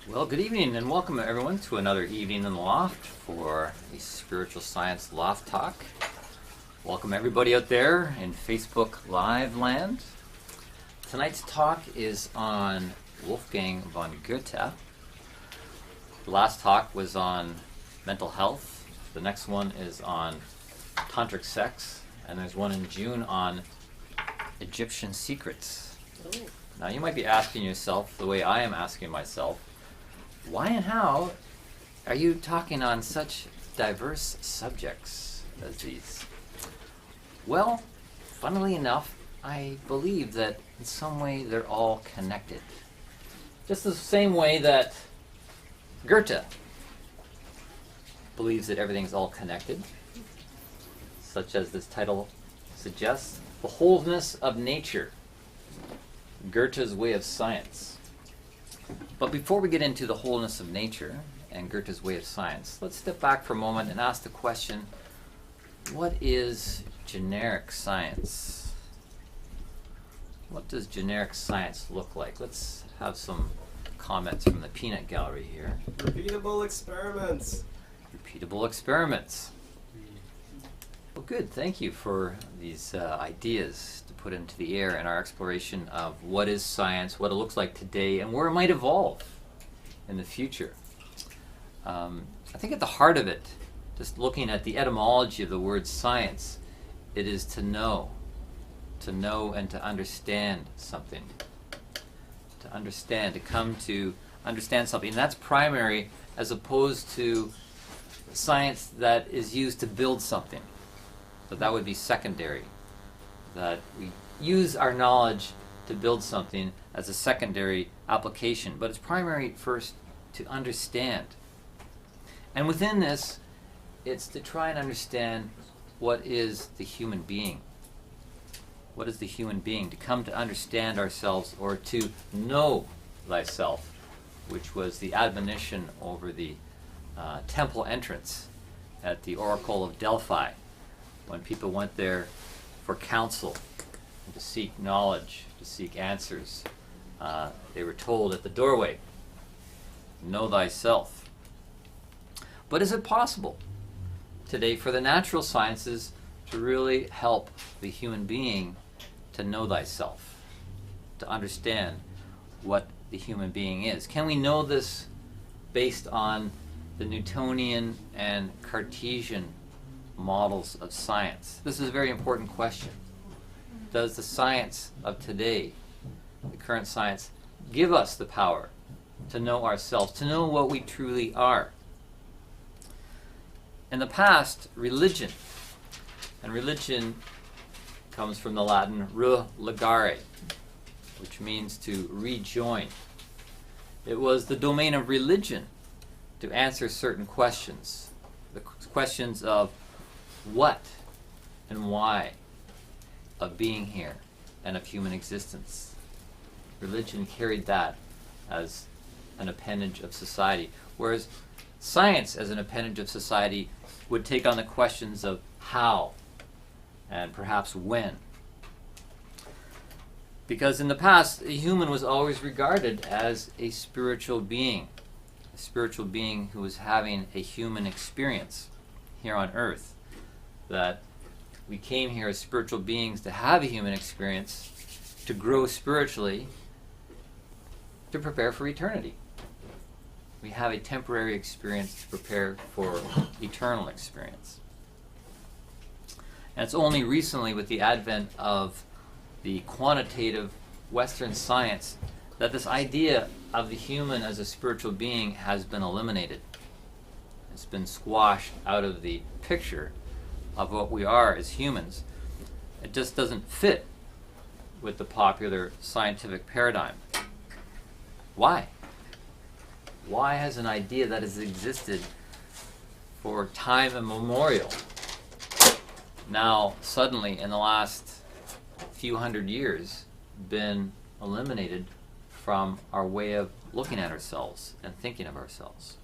Well, good evening and welcome everyone to another evening in the loft for a spiritual science loft talk. Welcome everybody out there in Facebook Live land. Tonight's talk is on Wolfgang von Goethe. The last talk was on mental health. The next one is on tantric sex, and there's one in June on Egyptian secrets. Now you might be asking yourself, the way I am asking myself, why and how are you talking on such diverse subjects as these? Well, funnily enough, I believe that in some way they're all connected. Just the same way that Goethe believes that everything's all connected, such as this title suggests, The Wholeness of Nature, Goethe's Way of Science. But before we get into the wholeness of nature and Goethe's way of science, let's step back for a moment and ask the question, what is generic science? What does generic science look like? Let's have some comments from the peanut gallery here. Repeatable experiments. Repeatable experiments. Well, good. Thank you for these ideas to put into the air in our exploration of what is science, what it looks like today, and where it might evolve in the future. I think at the heart of it, just looking at the etymology of the word science, it is to know and to understand something. To understand, to come to understand something. And that's primary as opposed to science that is used to build something. So that would be secondary, that we use our knowledge to build something as a secondary application, but it's primary first to understand. And within this, it's to try and understand what is the human being. What is the human being? To come to understand ourselves, or to know thyself, which was the admonition over the temple entrance at the Oracle of Delphi, when people went there for counsel, to seek knowledge, to seek answers. They were told at the doorway, know thyself. But is it possible today for the natural sciences to really help the human being to know thyself, to understand what the human being is? Can we know this based on the Newtonian and Cartesian models of science? This is a very important question. Does the science of today, the current science, give us the power to know ourselves, to know what we truly are? In the past, religion, and religion comes from the Latin religare, which means to rejoin. It was the domain of religion to answer certain questions, the questions of what and why of being here and of human existence. Religion carried that as an appendage of society, whereas science as an appendage of society would take on the questions of how and perhaps when. Because in the past, a human was always regarded as a spiritual being who was having a human experience here on earth. That we came here as spiritual beings to have a human experience, to grow spiritually, to prepare for eternity. We have a temporary experience to prepare for eternal experience. And it's only recently, with the advent of the quantitative Western science, that this idea of the human as a spiritual being has been eliminated. It's been squashed out of the picture of what we are as humans. It just doesn't fit with the popular scientific paradigm. Why? Why has an idea that has existed for time immemorial now suddenly in the last few hundred years been eliminated from our way of looking at ourselves and thinking of ourselves?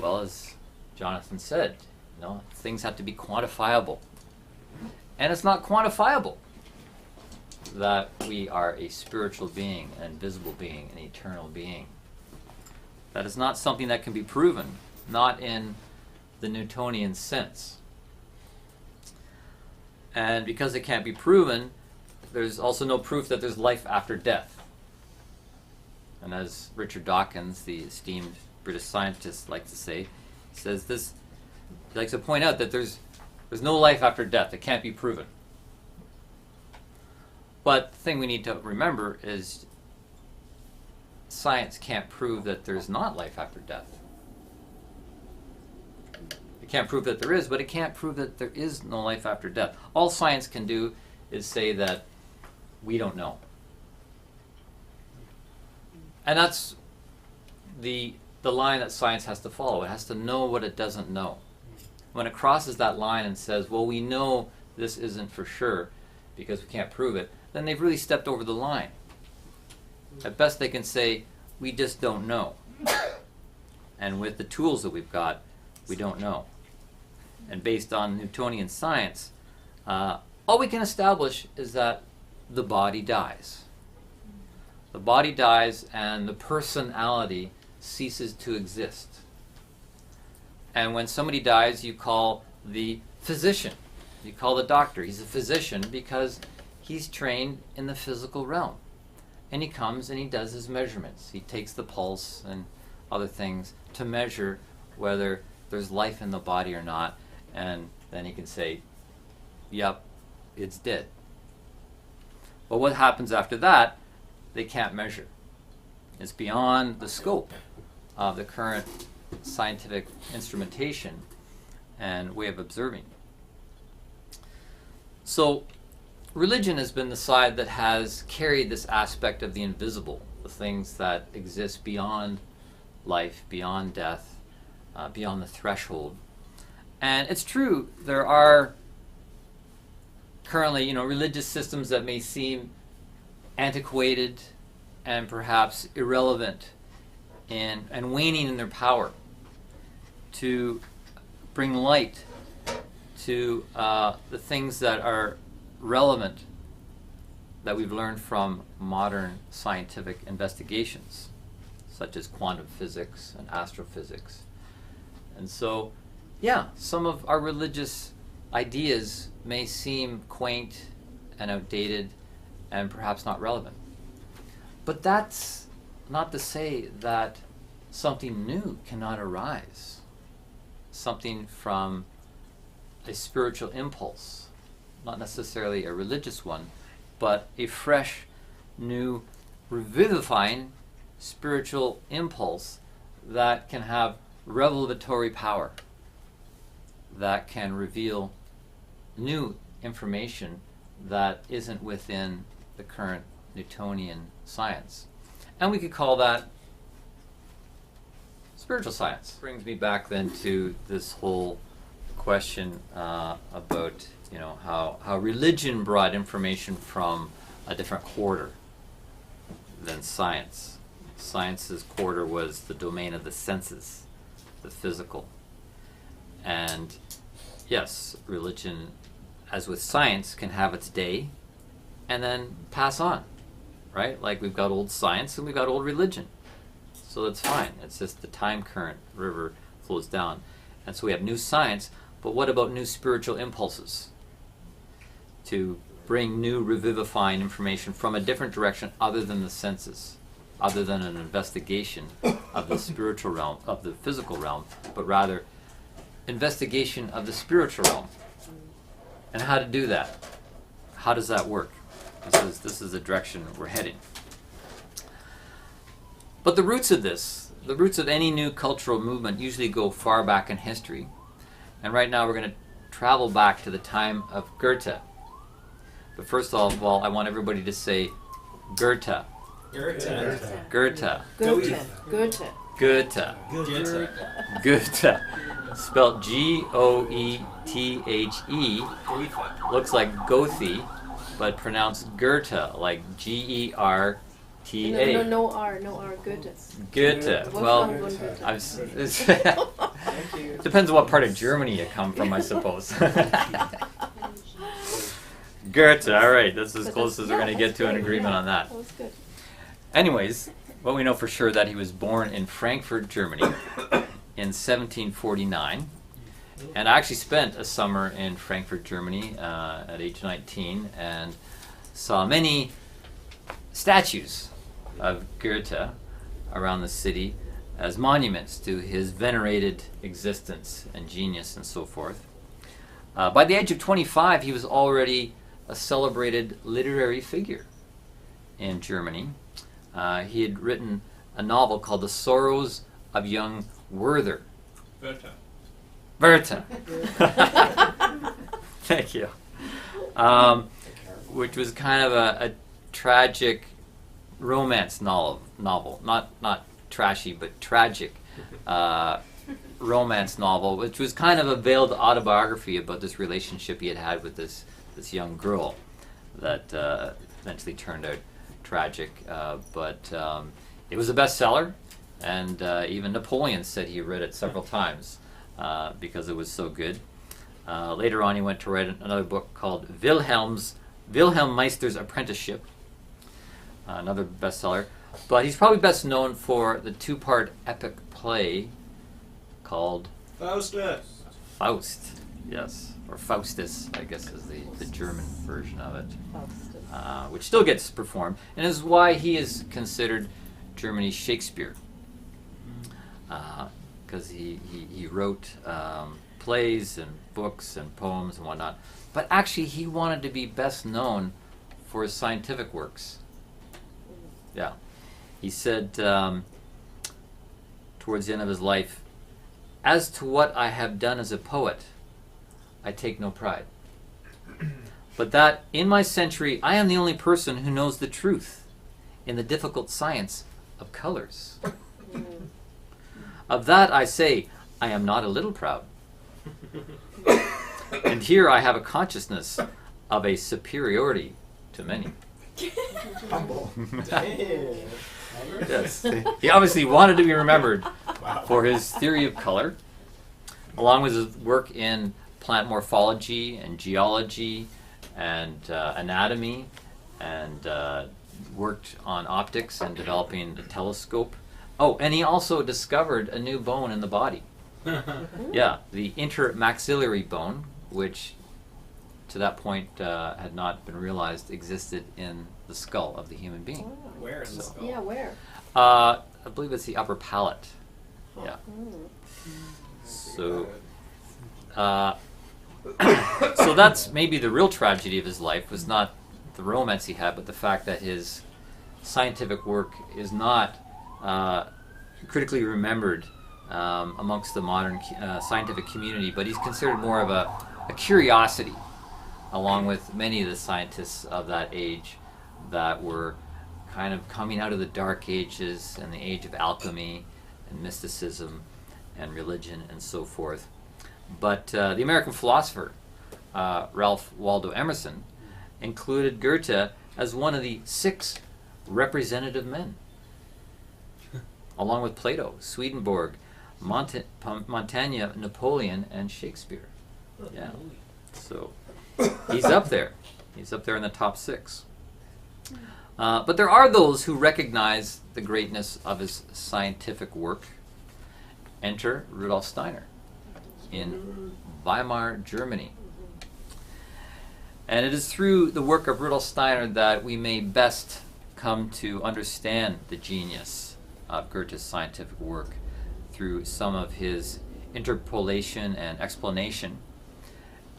Well, as Jonathan said, things have to be quantifiable. And it's not quantifiable. that we are a spiritual being, an invisible being, an eternal being. That is not something that can be proven, not in the Newtonian sense. And because it can't be proven, there's also no proof that there's life after death. And as Richard Dawkins, the esteemed British scientist, likes to say, he says this, he likes to point out that there's no life after death. It can't be proven. But the thing we need to remember is science can't prove that there's not life after death. It can't prove that there is, but it can't prove that there is no life after death. All science can do is say that we don't know. And that's the line that science has to follow. It has to know what it doesn't know. When it crosses that line and says, well, we know this isn't for sure because we can't prove it, then they've really stepped over the line. At best they can say, we just don't know. And with the tools that we've got, we don't know. And based on Newtonian science, all we can establish is that the body dies. The body dies and the personality ceases to exist. And when somebody dies, you call the physician. You call the doctor. He's a physician because he's trained in the physical realm. And he comes and he does his measurements. He takes the pulse and other things to measure whether there's life in the body or not. And then he can say, yep, it's dead. But what happens after that, they can't measure. It's beyond the scope of the current scientific instrumentation and way of observing. So religion has been the side that has carried this aspect of the invisible, the things that exist beyond life, beyond death, beyond the threshold. And it's true, there are currently, religious systems that may seem antiquated and perhaps irrelevant and waning in their power to bring light to the things that are relevant that we've learned from modern scientific investigations, such as quantum physics and astrophysics. And so, yeah, some of our religious ideas may seem quaint and outdated and perhaps not relevant. But that's not to say that something new cannot arise, something from a spiritual impulse, not necessarily a religious one, but a fresh, new, revivifying spiritual impulse that can have revelatory power, that can reveal new information that isn't within the current Newtonian science. And we could call that spiritual science. Brings me back then to this whole question about how religion brought information from a different quarter than science. Science's quarter was the domain of the senses, the physical. And yes, religion, as with science, can have its day and then pass on, right? Like we've got old science and we've got old religion. So that's fine. It's just the time current river flows down. And so we have new science, but what about new spiritual impulses? To bring new revivifying information from a different direction other than the senses, other than an investigation of the spiritual realm, of the physical realm, but rather investigation of the spiritual realm. And how to do that? How does that work? This is the direction we're heading. But the roots of this, the roots of any new cultural movement usually go far back in history. And right now we're going to travel back to the time of Goethe. But first of all, I want everybody to say Goethe. Goethe. Goethe. Goethe. Goethe. Goethe. Goethe. Goethe. Spelled Goethe. Looks like Goethe, but pronounced Goethe, like Gerta. No R, Goethe. Goethe. Well, depends on what part of Germany you come from, I suppose. Goethe, all right. That's as But close that's- as we're yeah, going to get that's to an great, agreement yeah, on that. That was good. Anyways, what we know for sure that he was born in Frankfurt, Germany in 1749. And I actually spent a summer in Frankfurt, Germany at age 19 and saw many statues of Goethe around the city as monuments to his venerated existence and genius and so forth. By the age of 25, he was already a celebrated literary figure in Germany. He had written a novel called The Sorrows of Young Werther. Goethe. Thank you. Which was kind of a tragic romance novel. Not trashy, but tragic romance novel, which was kind of a veiled autobiography about this relationship he had had with this young girl that eventually turned out tragic. But it was a bestseller, and even Napoleon said he read it several times because it was so good. Later on, he went to write another book called Wilhelm Meister's Apprenticeship, another bestseller. But he's probably best known for the two-part epic play called Faustus. Faust, yes, or Faustus, I guess is the German version of it, which still gets performed, and is why he is considered Germany's Shakespeare, because he wrote plays and books and poems and whatnot. But actually, he wanted to be best known for his scientific works. Yeah. He said towards the end of his life, "As to what I have done as a poet, I take no pride. But that in my century I am the only person who knows the truth in the difficult science of colors. Of that I say I am not a little proud. And here I have a consciousness of a superiority to many." Humble. Yes. He obviously wanted to be remembered for his theory of color, along with his work in plant morphology and geology and anatomy, and worked on optics and developing the telescope. Oh, and he also discovered a new bone in the body. Yeah, the intermaxillary bone, which to that point had not been realized existed in the skull of the human being. Where in the skull? Yeah, where? I believe it's the upper palate. Yeah. So, so that's maybe the real tragedy of his life, was not the romance he had, but the fact that his scientific work is not critically remembered amongst the modern scientific community, but he's considered more of a curiosity, along with many of the scientists of that age that were kind of coming out of the Dark Ages and the age of alchemy and mysticism and religion and so forth. But the American philosopher Ralph Waldo Emerson included Goethe as one of the 6 representative men, along with Plato, Swedenborg, Montaigne, Napoleon, and Shakespeare. Yeah, so he's up there. He's up there in the top 6. But there are those who recognize the greatness of his scientific work. Enter Rudolf Steiner in Weimar, Germany. And it is through the work of Rudolf Steiner that we may best come to understand the genius of Goethe's scientific work, through some of his interpolation and explanation.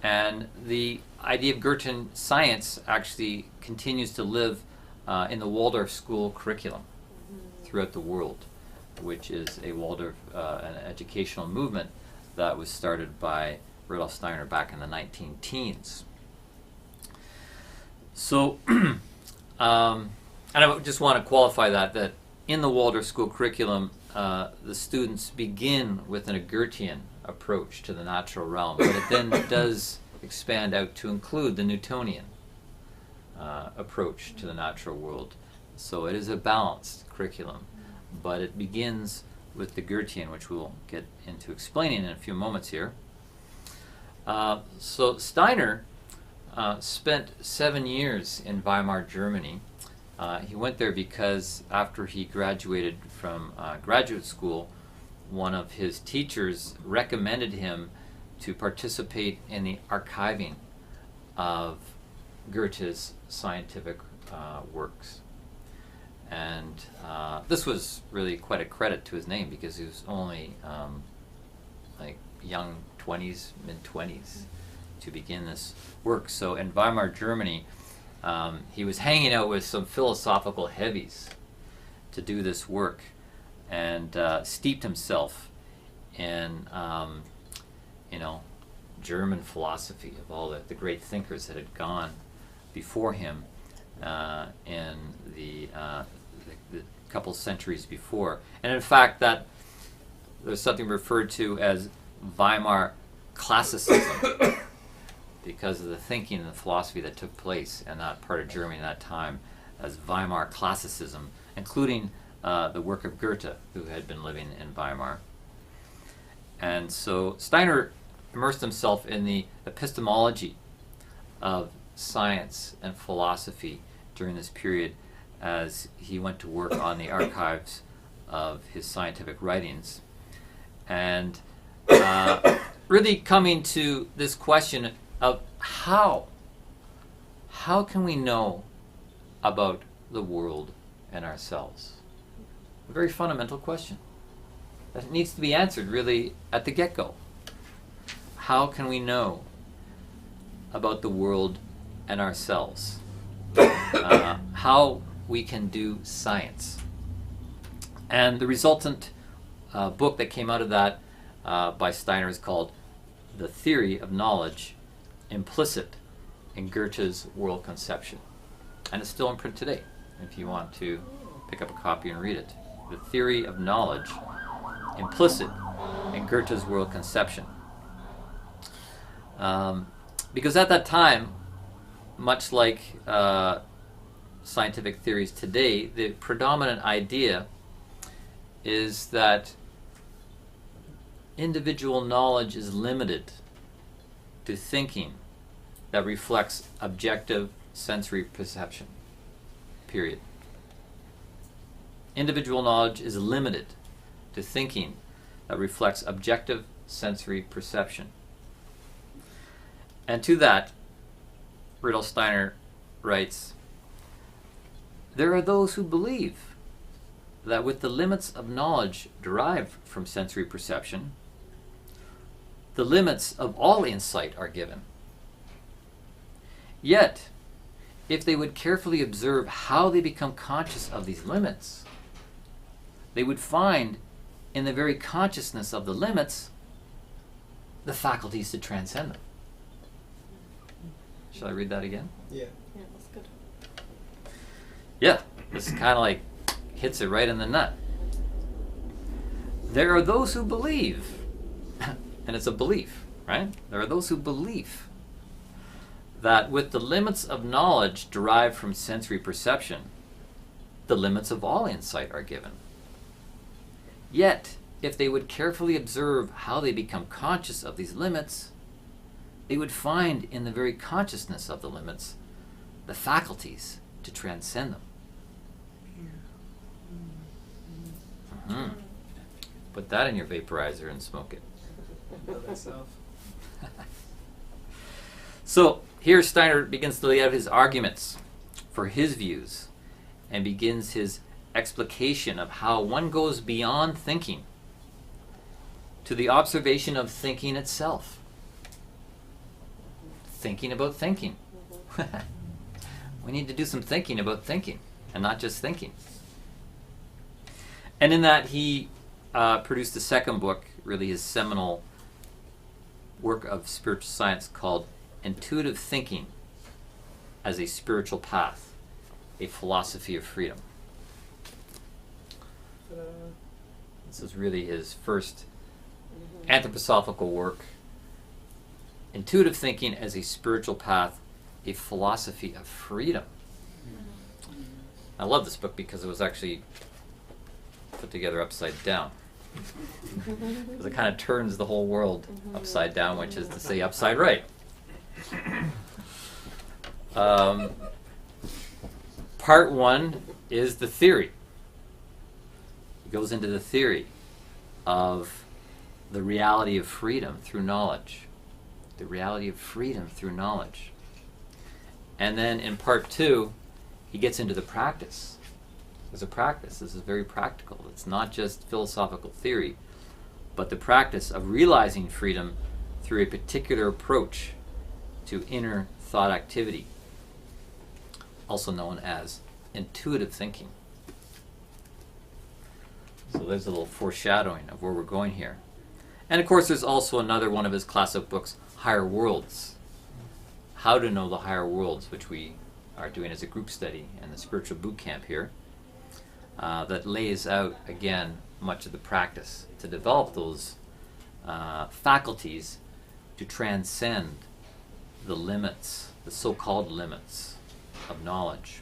And the idea of Goethean science actually continues to live in the Waldorf School curriculum throughout the world, which is a Waldorf an educational movement that was started by Rudolf Steiner back in the 19-teens. So, and I just want to qualify that in the Waldorf School curriculum, the students begin with a Goethean approach to the natural realm, but it then does expand out to include the Newtonian approach to the natural world. So it is a balanced curriculum, but it begins with the Goethean, which we'll get into explaining in a few moments here. So Steiner spent 7 years in Weimar, Germany. He went there because after he graduated from graduate school, one of his teachers recommended him to participate in the archiving of Goethe's scientific works. And this was really quite a credit to his name because he was only like young 20s, mid-20s to begin this work. So in Weimar, Germany, he was hanging out with some philosophical heavies to do this work and steeped himself in, German philosophy of all the great thinkers that had gone before him in the couple centuries before. And in fact, that there's something referred to as Weimar classicism because of the thinking and the philosophy that took place in that part of Germany at that time as Weimar classicism, including the work of Goethe, who had been living in Weimar. And so Steiner immersed himself in the epistemology of science and philosophy during this period as he went to work on the archives of his scientific writings. And really coming to this question of how can we know about the world and ourselves? A very fundamental question that needs to be answered really at the get-go. How can we know about the world and ourselves? How we can do science. And the resultant book that came out of that by Steiner is called The Theory of Knowledge Implicit in Goethe's World Conception. And it's still in print today, if you want to pick up a copy and read it. The Theory of Knowledge Implicit in Goethe's World Conception. Because at that time, much like scientific theories today, the predominant idea is that individual knowledge is limited to thinking that reflects objective sensory perception. Period. Individual knowledge is limited to thinking that reflects objective sensory perception. And to that, Rudolf Steiner writes, there are those who believe that with the limits of knowledge derived from sensory perception, the limits of all insight are given. Yet, if they would carefully observe how they become conscious of these limits, they would find in the very consciousness of the limits the faculties to transcend them. Shall I read that again? Yeah. Yeah, that's good. Yeah, this kind of like hits it right in the nut. There are those who believe, and it's a belief, right? There are those who believe that with the limits of knowledge derived from sensory perception, the limits of all insight are given. Yet, if they would carefully observe how they become conscious of these limits, they would find in the very consciousness of the limits the faculties to transcend them. Mm-hmm. Put that in your vaporizer and smoke it. So here Steiner begins to lay out his arguments for his views and begins his explication of how one goes beyond thinking to the observation of thinking itself. Thinking about thinking. We need to do some thinking about thinking and not just thinking. And in that he produced a second book, really his seminal work of spiritual science called Intuitive Thinking as a Spiritual Path, a Philosophy of Freedom. This is really his first anthroposophical work. Intuitive Thinking as a Spiritual Path, a Philosophy of Freedom. I love this book because it was actually put together upside down. Because it kind of turns the whole world upside down, which is to say upside right. part one is the theory. It goes into the theory of the reality of freedom through knowledge. The reality of freedom through knowledge. And then in part two, he gets into the practice. There's a practice. This is very practical. It's not just philosophical theory, but the practice of realizing freedom through a particular approach to inner thought activity, also known as intuitive thinking. So there's a little foreshadowing of where we're going here. And of course there's also another one of his classic books, Higher Worlds. How to Know the Higher Worlds, which we are doing as a group study in the spiritual boot camp here, that lays out, again, much of the practice to develop those faculties to transcend the limits, the so-called limits of knowledge.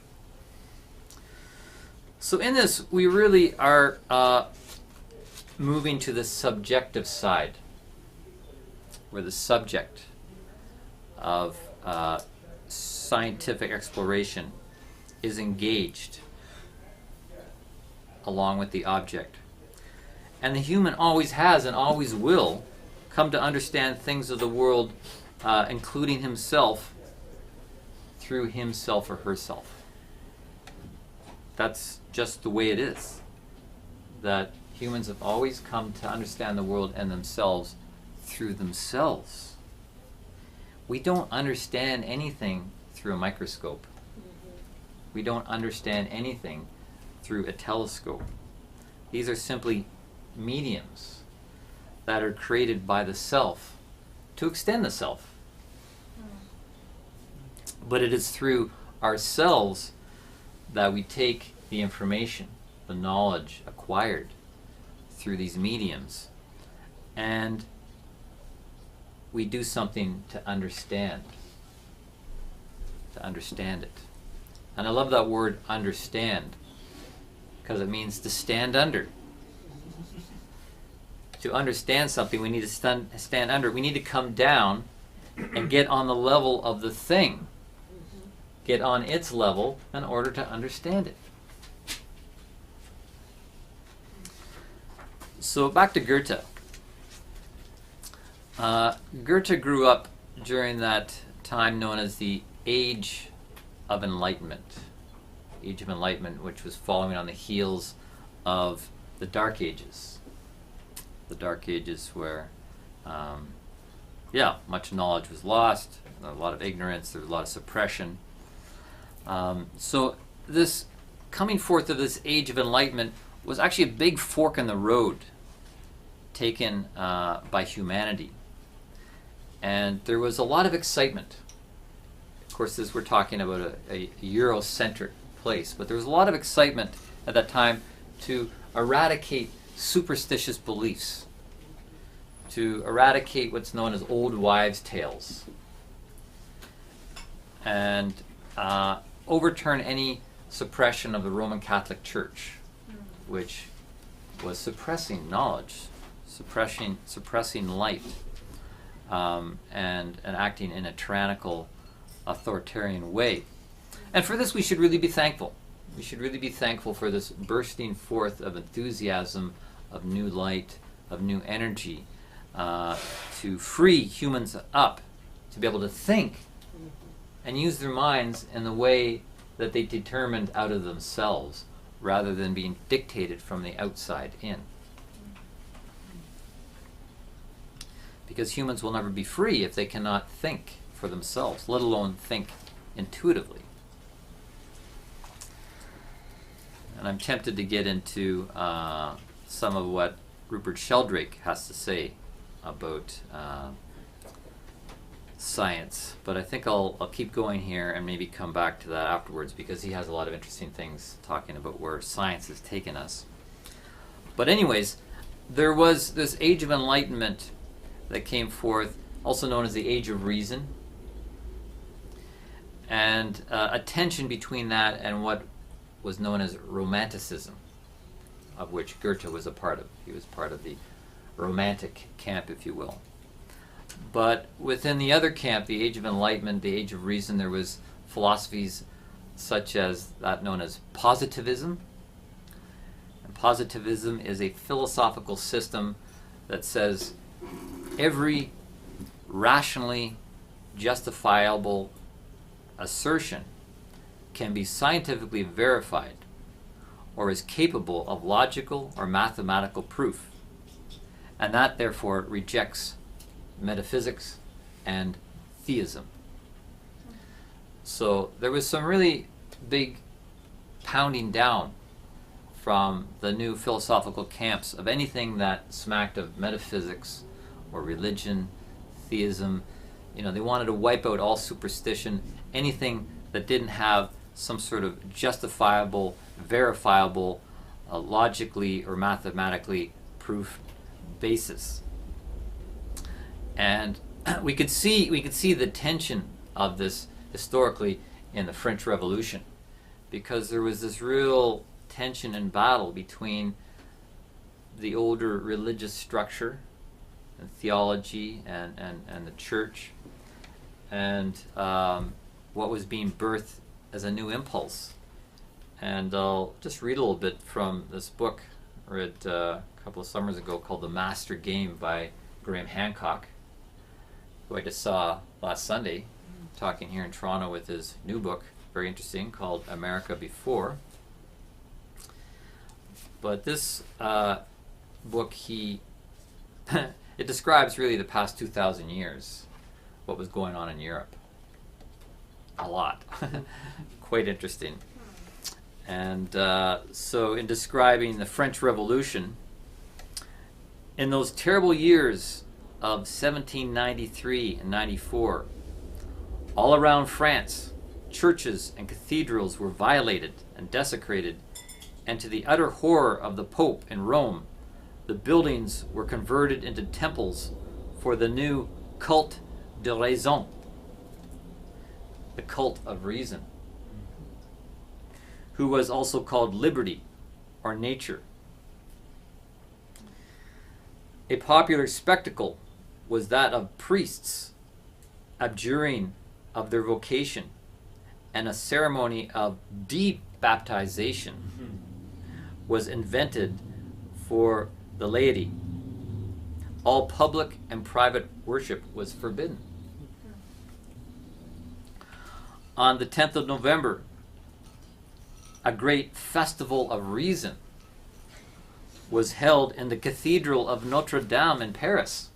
So in this, we really are moving to the subjective side, where the subject of scientific exploration is engaged along with the object. And the human always has and always will come to understand things of the world, including himself, through himself or herself. That's just the way it is. That humans have always come to understand the world and themselves through themselves. We don't understand anything through a microscope. We don't understand anything through a telescope. These are simply mediums that are created by the self to extend the self. But it is through ourselves that we take the information, the knowledge acquired through these mediums, and we do something to understand it. And I love that word, understand, because it means to stand under. To understand something, we need to stand under. We need to come down and get on the level of the thing. Get on its level in order to understand it. So back to Goethe. Goethe grew up during that time known as the Age of Enlightenment. Age of Enlightenment, which was following on the heels of the Dark Ages. The Dark Ages where, much knowledge was lost, a lot of ignorance, there was a lot of suppression. So this coming forth of this Age of Enlightenment was actually a big fork in the road taken by humanity. And there was a lot of excitement. Of course, this we're talking about a Eurocentric place, but there was a lot of excitement at that time to eradicate superstitious beliefs, to eradicate what's known as old wives' tales, and overturn any suppression of the Roman Catholic Church, which was suppressing knowledge, suppressing light, and acting in a tyrannical, authoritarian way. And for this we should really be thankful. We should really be thankful for this bursting forth of enthusiasm, of new light, of new energy, to free humans up, to be able to think and use their minds in the way that they determined out of themselves, rather than being dictated from the outside in. Because humans will never be free if they cannot think for themselves, let alone think intuitively. And I'm tempted to get into some of what Rupert Sheldrake has to say about science, but I think I'll keep going here and maybe come back to that afterwards, because he has a lot of interesting things talking about where science has taken us. But anyways, there was this Age of Enlightenment that came forth, also known as the Age of Reason, and a tension between that and what was known as Romanticism, of which Goethe was a part of. He was part of the Romantic camp, if you will. But within the other camp, the Age of Enlightenment, the Age of Reason, there was philosophies such as that known as positivism. And positivism is a philosophical system that says every rationally justifiable assertion can be scientifically verified or is capable of logical or mathematical proof, and that therefore rejects metaphysics and theism. So there was some really big pounding down from the new philosophical camps of anything that smacked of metaphysics or religion, theism. You know, they wanted to wipe out all superstition, anything that didn't have some sort of justifiable, verifiable, logically or mathematically proof basis. And we could see the tension of this historically in the French Revolution, because there was this real tension and battle between the older religious structure and theology and the church and what was being birthed as a new impulse. And I'll just read a little bit from this book I read a couple of summers ago called The Master Game by Graham Hancock, who I just saw last Sunday talking here in Toronto with his new book, very interesting, called America Before. But this book, it describes really the past 2,000 years, what was going on in Europe. A lot. Quite interesting. And so in describing the French Revolution, in those terrible years of 1793 and 94, all around France, churches and cathedrals were violated and desecrated, and to the utter horror of the Pope in Rome, the buildings were converted into temples for the new culte de raison, the cult of reason, who was also called liberty or nature. A popular spectacle was that of priests abjuring of their vocation, and a ceremony of debaptization was invented for the laity. All public and private worship was forbidden. On the 10th of November, a great festival of reason was held in the Cathedral of Notre Dame in Paris.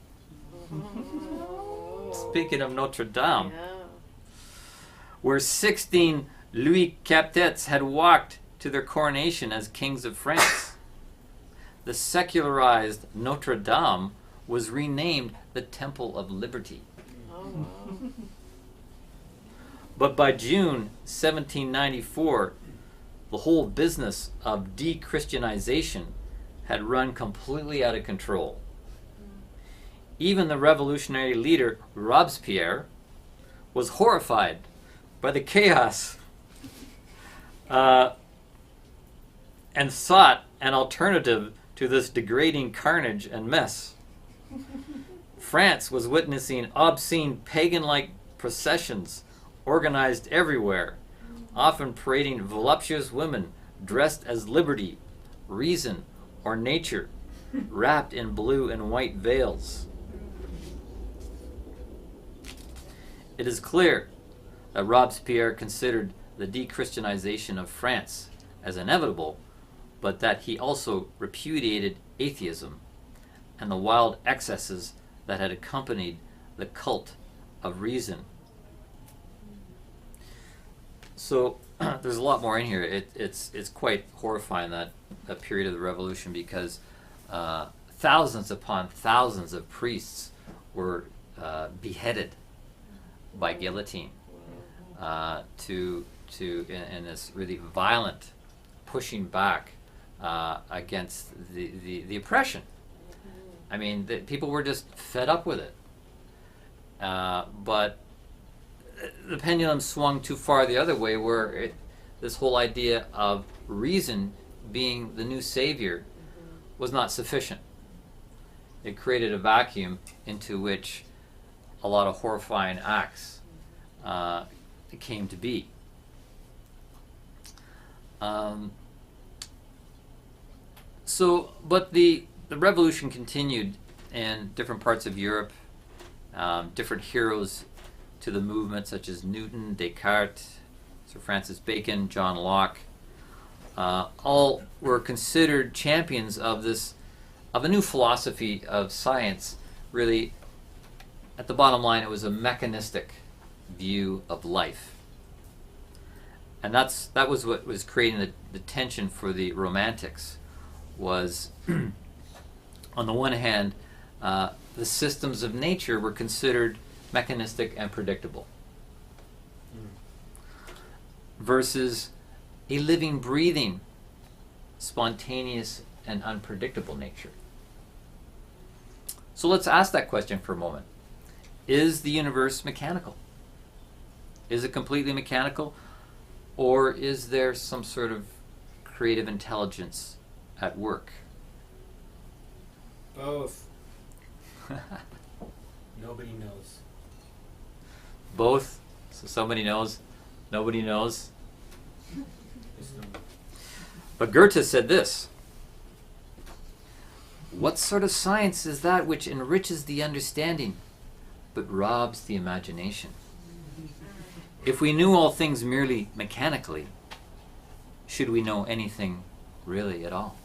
Speaking of Notre Dame, where 16 Louis Capets had walked to their coronation as kings of France. The secularized Notre Dame was renamed the Temple of Liberty. But by June 1794, the whole business of de-Christianization had run completely out of control. Even the revolutionary leader Robespierre was horrified by the chaos and sought an alternative to this degrading carnage and mess. France was witnessing obscene pagan-like processions organized everywhere, often parading voluptuous women dressed as liberty, reason, or nature, wrapped in blue and white veils. It is clear that Robespierre considered the de-Christianization of France as inevitable, but that he also repudiated atheism and the wild excesses that had accompanied the cult of reason. So there's a lot more in here. It's quite horrifying, that period of the revolution, because thousands upon thousands of priests were beheaded by guillotine in this really violent pushing back against the oppression. I mean, people were just fed up with it. But the pendulum swung too far the other way, where this whole idea of reason being the new savior was not sufficient. It created a vacuum into which a lot of horrifying acts came to be. But the revolution continued in different parts of Europe. Different heroes to the movement, such as Newton, Descartes, Sir Francis Bacon, John Locke, all were considered champions of a new philosophy of science. Really, at the bottom line, it was a mechanistic view of life. And that was what was creating the tension for the Romantics, was on the one hand, the systems of nature were considered mechanistic and predictable, versus a living, breathing, spontaneous, and unpredictable nature. So let's ask that question for a moment. Is the universe mechanical? Is it completely mechanical? Or is there some sort of creative intelligence at work? Both. Nobody knows. Both? So somebody knows, nobody knows. But Goethe said this: "What sort of science is that which enriches the understanding, but robs the imagination? If we knew all things merely mechanically, should we know anything really at all?"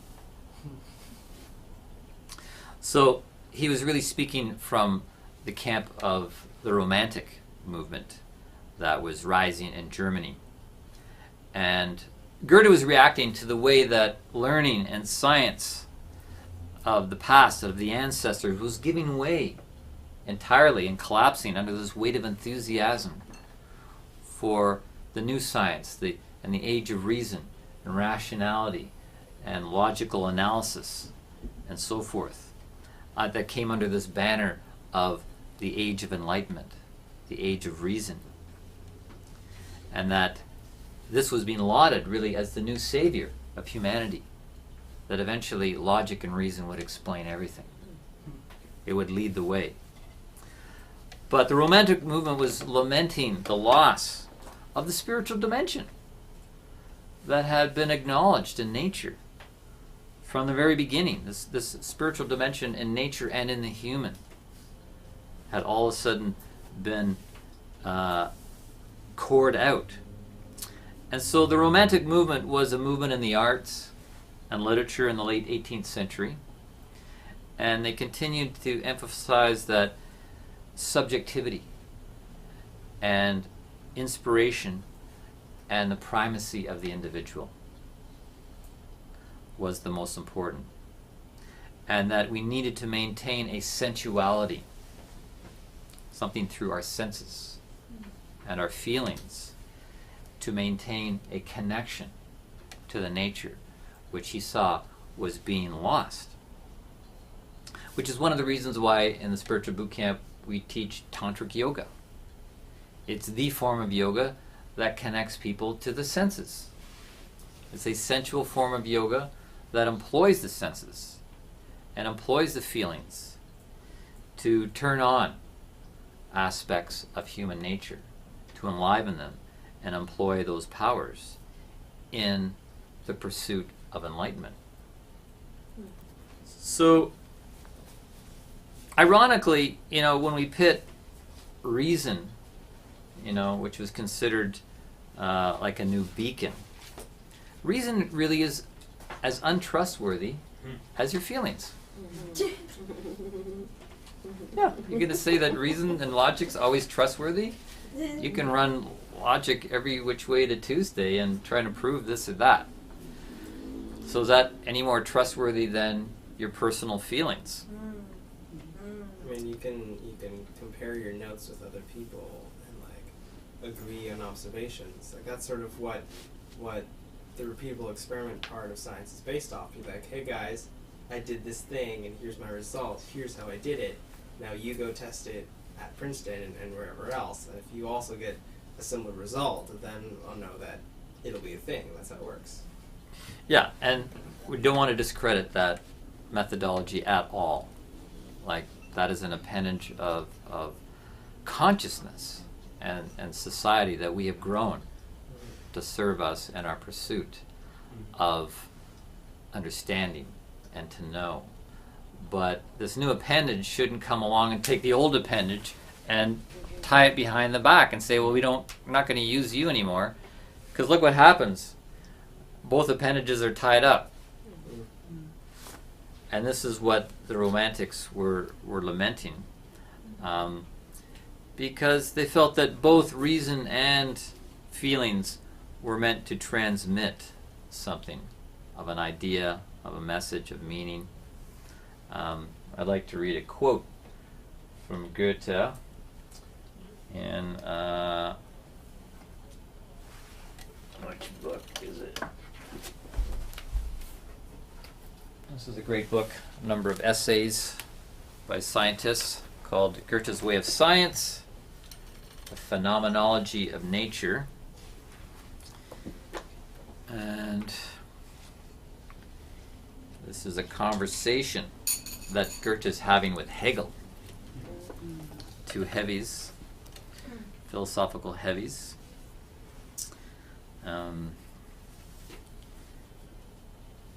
So he was really speaking from the camp of the Romantic movement that was rising in Germany. And Goethe was reacting to the way that learning and science of the past, of the ancestors, was giving way entirely and collapsing under this weight of enthusiasm for the new science, and the age of reason and rationality and logical analysis and so forth, that came under this banner of the Age of Enlightenment, the Age of Reason. And that this was being lauded really as the new savior of humanity, that eventually logic and reason would explain everything. It would lead the way. But the Romantic movement was lamenting the loss of the spiritual dimension that had been acknowledged in nature from the very beginning. This spiritual dimension in nature and in the human had all of a sudden been cored out. And so the Romantic movement was a movement in the arts and literature in the late 18th century. And they continued to emphasize that subjectivity and inspiration and the primacy of the individual was the most important. And that we needed to maintain a sensuality, something through our senses and our feelings, to maintain a connection to the nature which he saw was being lost. Which is one of the reasons why in the Spiritual Boot Camp we teach Tantric Yoga. It's the form of yoga that connects people to the senses. It's a sensual form of yoga that employs the senses and employs the feelings to turn on aspects of human nature, to enliven them and employ those powers in the pursuit of enlightenment. So, ironically, when we pit reason, which was considered like a new beacon, reason really is as untrustworthy as your feelings. Yeah, you're going to say that reason and logic's always trustworthy? You can run logic every which way to Tuesday and try to prove this or that. So is that any more trustworthy than your personal feelings? I mean, you can compare your notes with other people and agree on observations. That's sort of what the repeatable experiment part of science is based off. You're like, hey guys, I did this thing and here's my result. Here's how I did it. Now you go test it at Princeton and wherever else. And if you also get a similar result, then I'll know that it'll be a thing. That's how it works. Yeah, and we don't want to discredit that methodology at all. That is an appendage of consciousness. and society that we have grown to serve us in our pursuit of understanding and to know. But this new appendage shouldn't come along and take the old appendage and tie it behind the back and say, well, we're not going to use you anymore. Because look what happens. Both appendages are tied up. And this is what the Romantics were lamenting. Because they felt that both reason and feelings were meant to transmit something of an idea, of a message, of meaning. I'd like to read a quote from Goethe in which book is it? This is a great book, a number of essays by scientists called Goethe's Way of Science, The Phenomenology of Nature. And this is a conversation that Goethe is having with Hegel. Two heavies, philosophical heavies.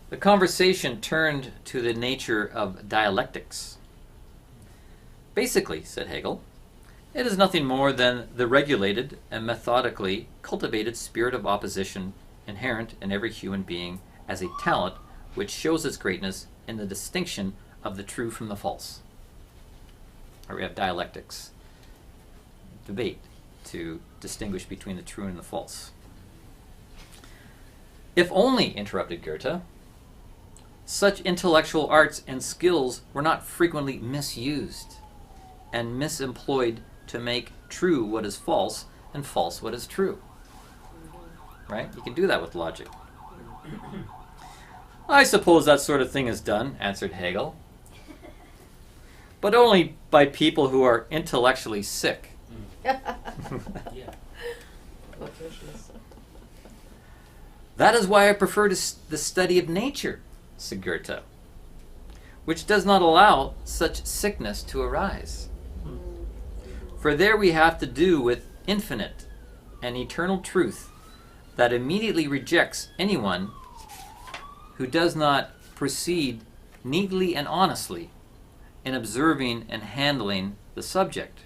The conversation turned to the nature of dialectics. Basically, said Hegel, it is nothing more than the regulated and methodically cultivated spirit of opposition inherent in every human being as a talent which shows its greatness in the distinction of the true from the false. Or we have dialectics, debate to distinguish between the true and the false. If only, interrupted Goethe, such intellectual arts and skills were not frequently misused and misemployed to make true what is false and false what is true. Right? You can do that with logic. I suppose that sort of thing is done, answered Hegel. But only by people who are intellectually sick. That is why I prefer the study of nature, said Goethe, which does not allow such sickness to arise. For there we have to do with infinite and eternal truth that immediately rejects anyone who does not proceed neatly and honestly in observing and handling the subject.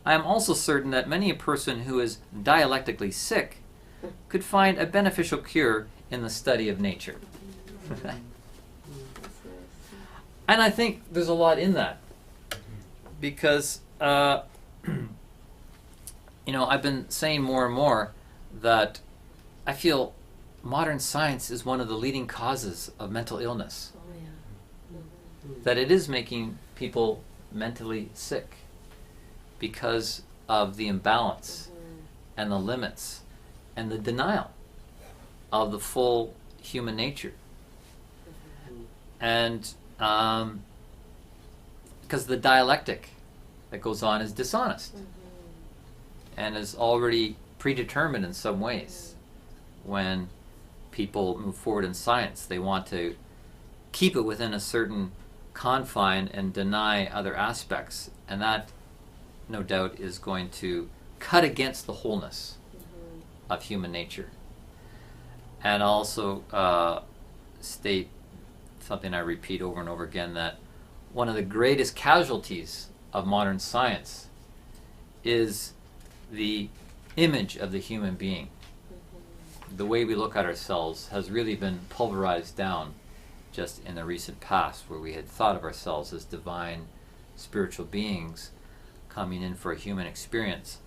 I am also certain that many a person who is dialectically sick could find a beneficial cure in the study of nature. And I think there's a lot in that. Because, I've been saying more and more that I feel modern science is one of the leading causes of mental illness. That it is making people mentally sick because of the imbalance and the limits and the denial of the full human nature. And because the dialectic that goes on is dishonest and is already predetermined in some ways. When people move forward in science, they want to keep it within a certain confine and deny other aspects, and that no doubt is going to cut against the wholeness of human nature. And also state something I repeat over and over again, that one of the greatest casualties of modern science is the image of the human being. The way we look at ourselves has really been pulverized down just in the recent past, where we had thought of ourselves as divine spiritual beings coming in for a human experience.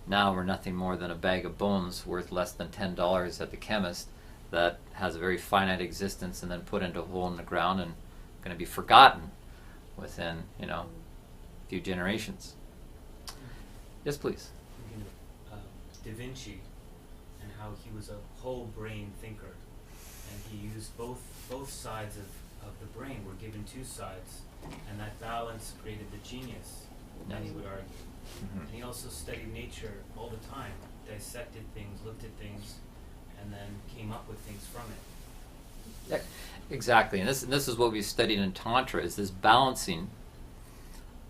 Now we're nothing more than a bag of bones worth less than $10 at the chemist that has a very finite existence and then put into a hole in the ground and going to be forgotten within, a few generations. Yes, please. DaVinci and how he was a whole brain thinker, and he used both sides of the brain. Were given two sides, and that balance created the genius, many would argue. And he also studied nature all the time, dissected things, looked at things, and then came up with things from it. Yeah, exactly, and this is what we've studied in Tantra, is this balancing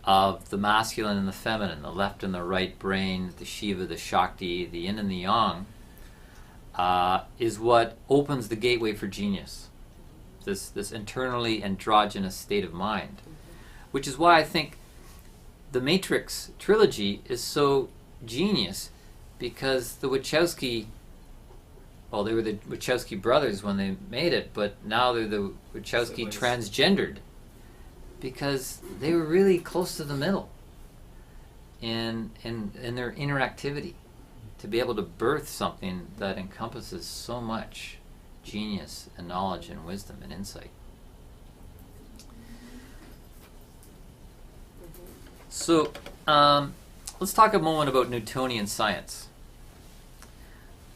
of the masculine and the feminine, the left and the right brain, the Shiva, the Shakti, the yin and the yang, is what opens the gateway for genius. This internally androgynous state of mind. Which is why I think the Matrix trilogy is so genius, because the Wachowski, well, they were the Wachowski brothers when they made it, but now they're the Wachowski transgendered, because they were really close to the middle in their interactivity, to be able to birth something that encompasses so much genius and knowledge and wisdom and insight. So let's talk a moment about Newtonian science.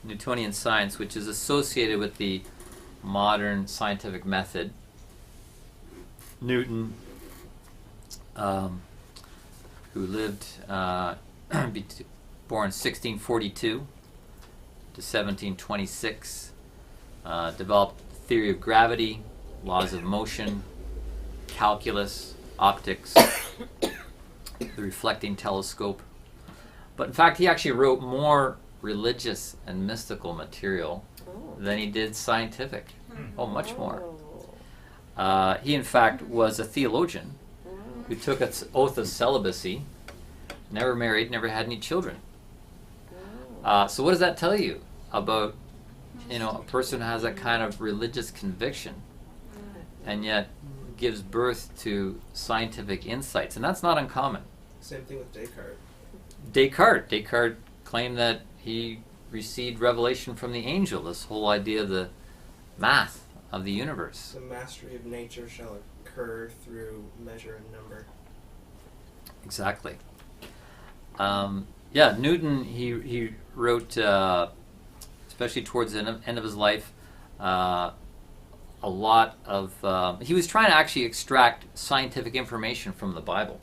Newtonian science, which is associated with the modern scientific method. Newton, who lived, born 1642 to 1726, developed theory of gravity, laws of motion, calculus, optics, the reflecting telescope. But in fact, he actually wrote more religious and mystical material than he did scientific. Oh, much more. He, in fact, was a theologian who took an oath of celibacy, never married, never had any children. So what does that tell you about, a person who has that kind of religious conviction and yet gives birth to scientific insights? And that's not uncommon. Same thing with Descartes. Descartes claimed that he received revelation from the angel, this whole idea of the math of the universe. The mastery of nature shall occur through measure and number. Exactly. Newton, he wrote, especially towards the end of his life, a lot of... he was trying to actually extract scientific information from the Bible,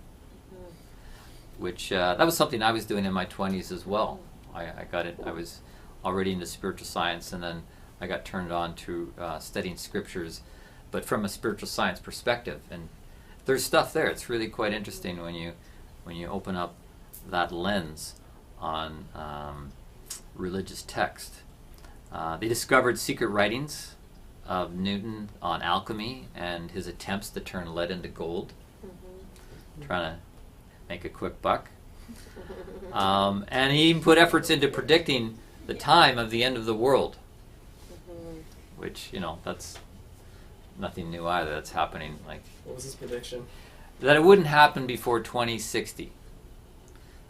which that was something I was doing in my 20s as well. I got it. I was already into spiritual science, and then I got turned on to studying scriptures, but from a spiritual science perspective. And there's stuff there. It's really quite interesting when you open up that lens on religious text. They discovered secret writings of Newton on alchemy and his attempts to turn lead into gold, trying to make a quick buck. And he even put efforts into predicting the time of the end of the world, which, that's nothing new either. That's happening What was his prediction? that it wouldn't happen before 2060.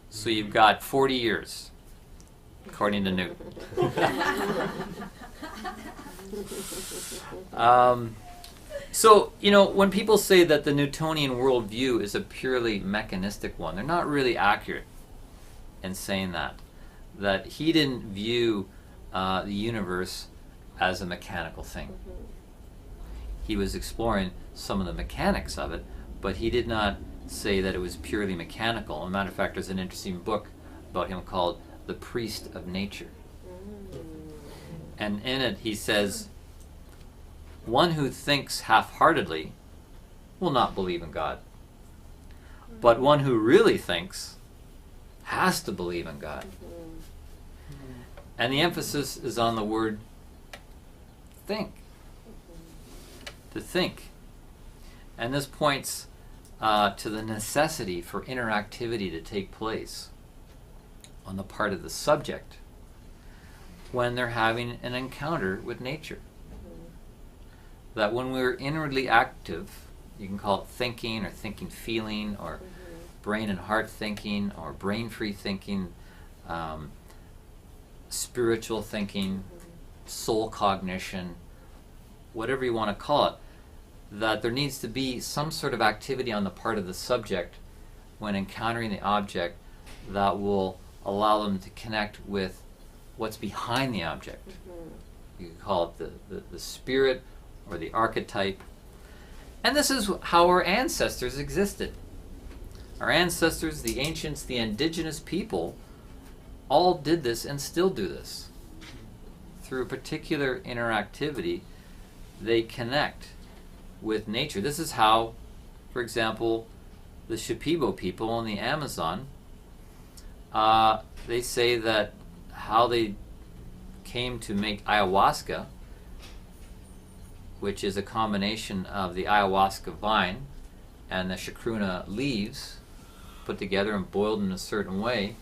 So you've got 40 years, according to Newton. When people say that the Newtonian worldview is a purely mechanistic one, they're not really accurate in saying that he didn't view the universe as a mechanical thing. He was exploring some of the mechanics of it, but he did not say that it was purely mechanical. As a matter of fact, there's an interesting book about him called The Priest of Nature. And in it he says, one who thinks half-heartedly will not believe in God. But one who really thinks has to believe in God. And the emphasis is on the word think. To think. And this points to the necessity for interactivity to take place on the part of the subject when they're having an encounter with nature. That when we're inwardly active, you can call it thinking or thinking feeling or brain and heart thinking or brain-free thinking, spiritual thinking, soul cognition, whatever you want to call it, that there needs to be some sort of activity on the part of the subject when encountering the object that will allow them to connect with what's behind the object. You could call it the spirit or the archetype. And this is how our ancestors existed. Our ancestors, the ancients, the indigenous people, all did this and still do this. Through a particular interactivity, they connect with nature. This is how, for example, the Shipibo people in the Amazon, they say that how they came to make ayahuasca, which is a combination of the ayahuasca vine and the chacruna leaves put together and boiled in a certain way,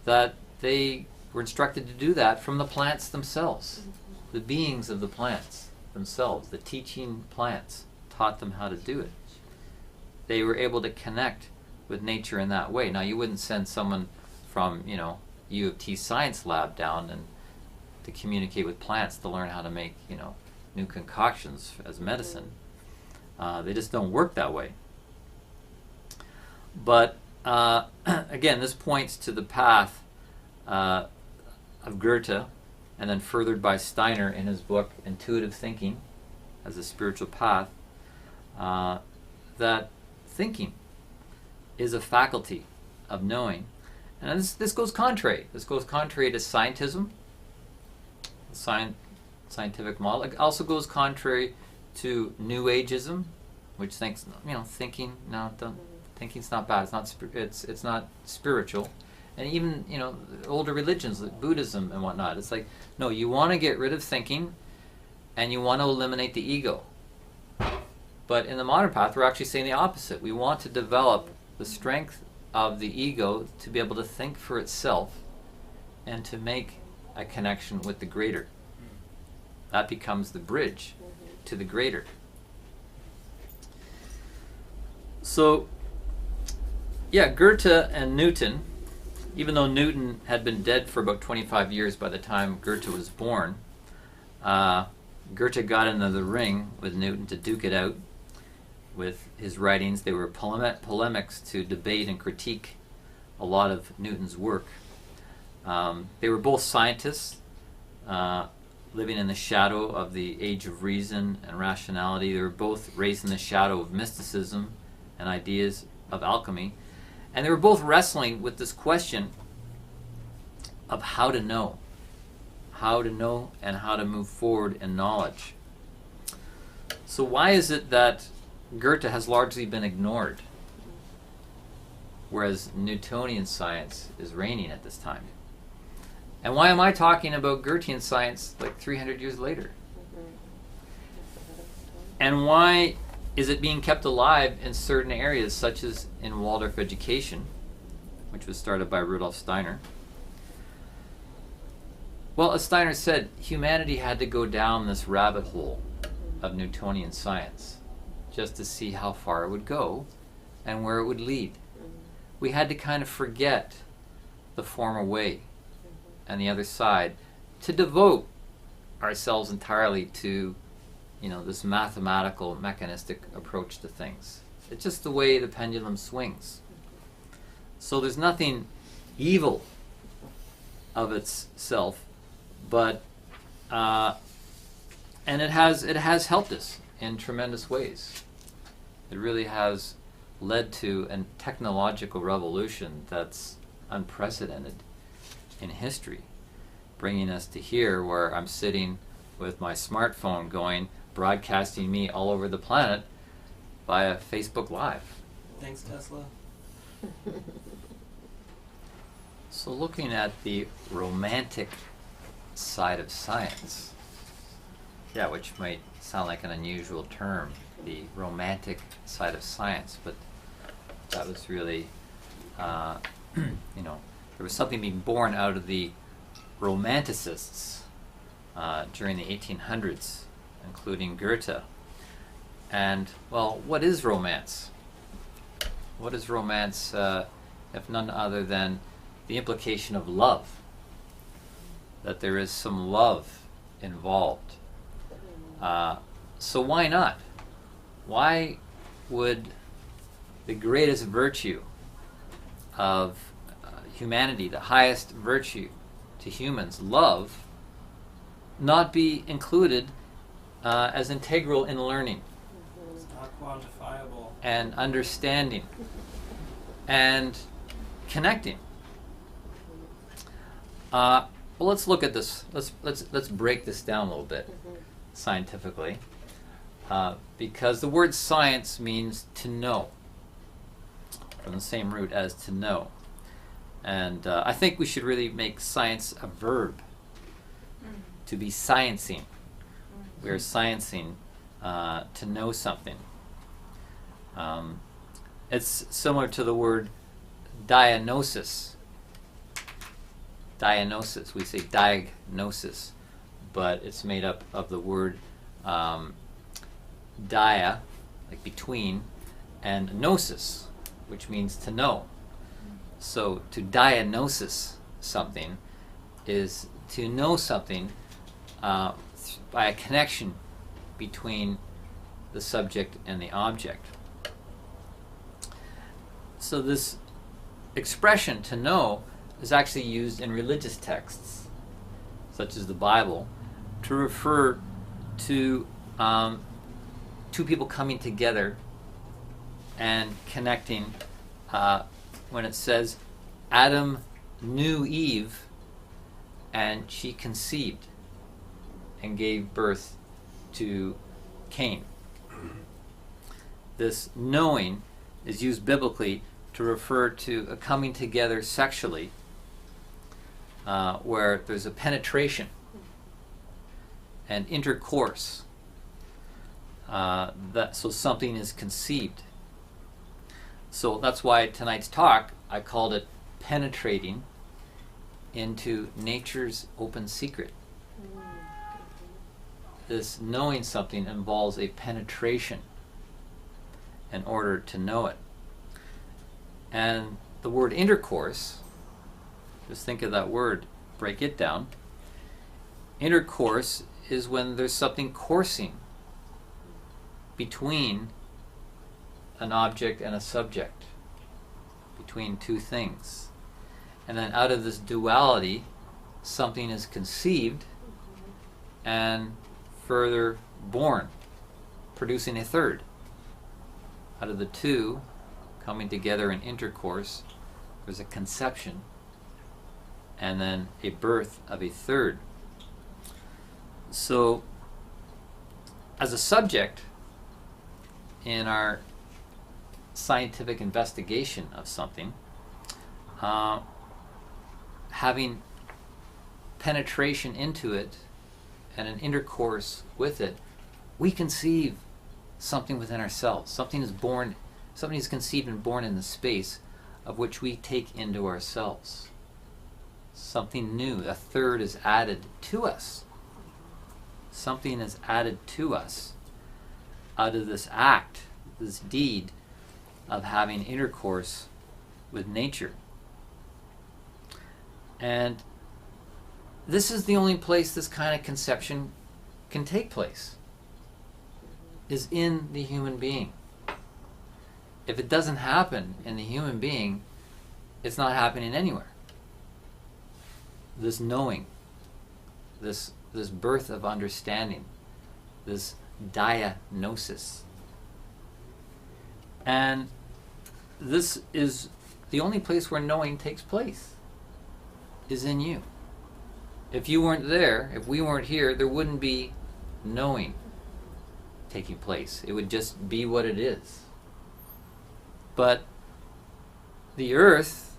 that they were instructed to do that from the plants themselves. The beings of the plants themselves, the teaching plants, taught them how to do it. They were able to connect with nature in that way. Now, you wouldn't send someone from, U of T science lab down and to communicate with plants to learn how to make, new concoctions as medicine. They just don't work that way. But again, this points to the path of Goethe, and then furthered by Steiner in his book Intuitive Thinking as a Spiritual Path, that thinking is a faculty of knowing. And this goes contrary. This goes contrary to scientism, scientific model. It also goes contrary to New Ageism, which thinks, thinking's not bad. It's not spiritual. And even, older religions like Buddhism and whatnot. It's like, no, you want to get rid of thinking and you want to eliminate the ego. But in the modern path, we're actually saying the opposite. We want to develop the strength of the ego to be able to think for itself and to make a connection with the greater. That becomes the bridge to the greater. So, Goethe and Newton, even though Newton had been dead for about 25 years by the time Goethe was born, Goethe got into the ring with Newton to duke it out with his writings. They were polemics to debate and critique a lot of Newton's work. They were both scientists, living in the shadow of the age of reason and rationality. They were both raised in the shadow of mysticism and ideas of alchemy. And they were both wrestling with this question of how to know and how to move forward in knowledge. So why is it that Goethe has largely been ignored, whereas Newtonian science is reigning at this time? And why am I talking about Goethean science like 300 years later? And why is it being kept alive in certain areas, such as in Waldorf education, which was started by Rudolf Steiner? Well, as Steiner said, humanity had to go down this rabbit hole of Newtonian science just to see how far it would go and where it would lead. We had to kind of forget the former way and the other side to devote ourselves entirely to this mathematical, mechanistic approach to things. It's just the way the pendulum swings. So there's nothing evil of itself, but and it has helped us in tremendous ways. It really has led to a technological revolution that's unprecedented in history, bringing us to here where I'm sitting with my smartphone broadcasting me all over the planet via Facebook Live. Thanks, Tesla. So looking at the romantic side of science, which might sound like an unusual term, the romantic side of science, but that was really, there was something being born out of the romanticists during the 1800s, including Goethe. And, well, what is romance? What is romance if none other than the implication of love? That there is some love involved. So why not? Why would the greatest virtue of humanity, the highest virtue to humans, love, not be included as integral in learning? It's not quantifiable. And understanding and connecting. Well, let's look at this. Let's break this down a little bit scientifically, because the word science means to know. from the same root as to know. And I think we should really make science a verb, to be sciencing. We are sciencing to know something. It's similar to the word diagnosis. Diagnosis, we say diagnosis, but it's made up of the word dia, like between, and gnosis, which means to know. So to diagnosis something is to know something by a connection between the subject and the object. So this expression, to know, is actually used in religious texts, such as the Bible, to refer to two people coming together and connecting. When it says, Adam knew Eve, and she conceived and gave birth to Cain. This knowing is used biblically to refer to a coming together sexually, where there's a penetration and intercourse, so something is conceived. So that's why tonight's talk, I called it Penetrating into Nature's Open Secret. This knowing something involves a penetration in order to know it. And the word intercourse, just think of that word, break it down. Intercourse is when there's something coursing between an object and a subject, between two things. And then out of this duality, something is conceived and further born, producing a third. Out of the two coming together in intercourse, there's a conception and then a birth of a third. So, as a subject in our scientific investigation of something, having penetration into it and an intercourse with it, we conceive something within ourselves. Something is born, something is conceived and born in the space of which we take into ourselves. Something new, a third is added to us. Something is added to us out of this act, this deed of having intercourse with nature. And this is the only place this kind of conception can take place, is in the human being. If it doesn't happen in the human being, it's not happening anywhere. This knowing, this birth of understanding, this diagnosis. And this is the only place where knowing takes place, is in you. If you weren't there, if we weren't here, there wouldn't be knowing taking place. It would just be what it is. But the earth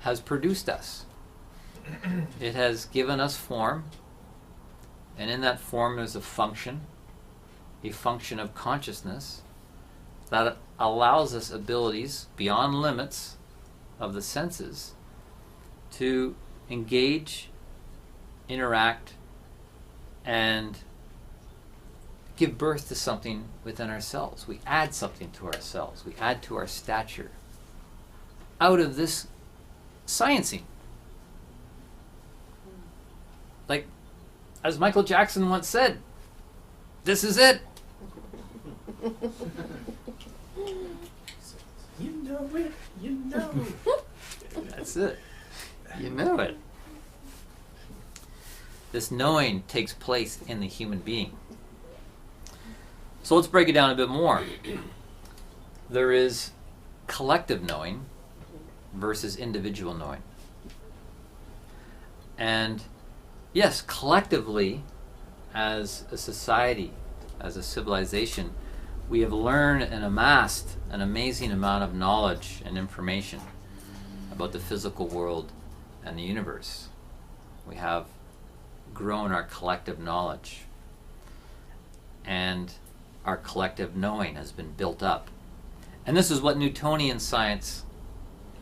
has produced us. It has given us form, and in that form there's a function of consciousness that allows us abilities beyond limits of the senses to engage, interact, and give birth to something within ourselves. We add something to ourselves. We add to our stature out of this sciencing. Like, as Michael Jackson once said, this is it. You know it. You know. That's it. You know it. This knowing takes place in the human being. So let's break it down a bit more. There is collective knowing versus individual knowing. And yes, collectively, as a society, as a civilization, we have learned and amassed an amazing amount of knowledge and information about the physical world and the universe. We have grown our collective knowledge, and our collective knowing has been built up. And this is what Newtonian science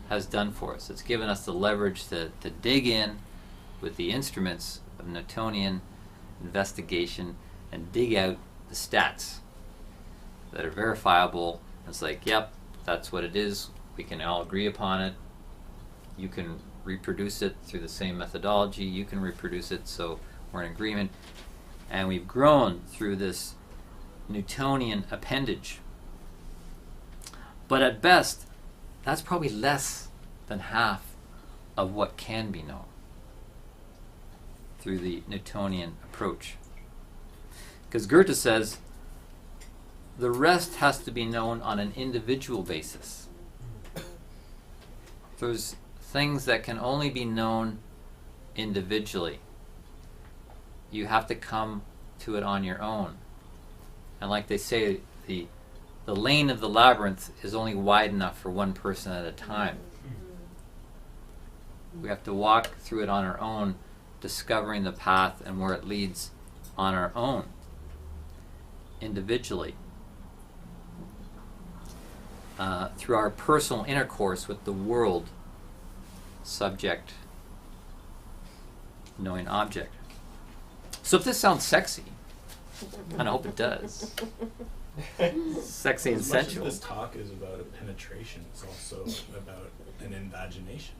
has done for us. It's given us the leverage to dig in with the instruments of Newtonian investigation and dig out the stats that are verifiable. It's like, yep, that's what it is. We can all agree upon it. You can reproduce it through the same methodology. You can reproduce it, so we're in agreement. And we've grown through this Newtonian appendage. But at best, that's probably less than half of what can be known through the Newtonian approach. Because Goethe says, the rest has to be known on an individual basis. There's things that can only be known individually. You have to come to it on your own. And like they say, the lane of the labyrinth is only wide enough for one person at a time. We have to walk through it on our own, discovering the path and where it leads on our own, individually. Through our personal intercourse with the world, subject, knowing object. So if this sounds sexy, and I hope it does, sexy and as much sensual. as this talk is about a penetration, it's also about an invagination.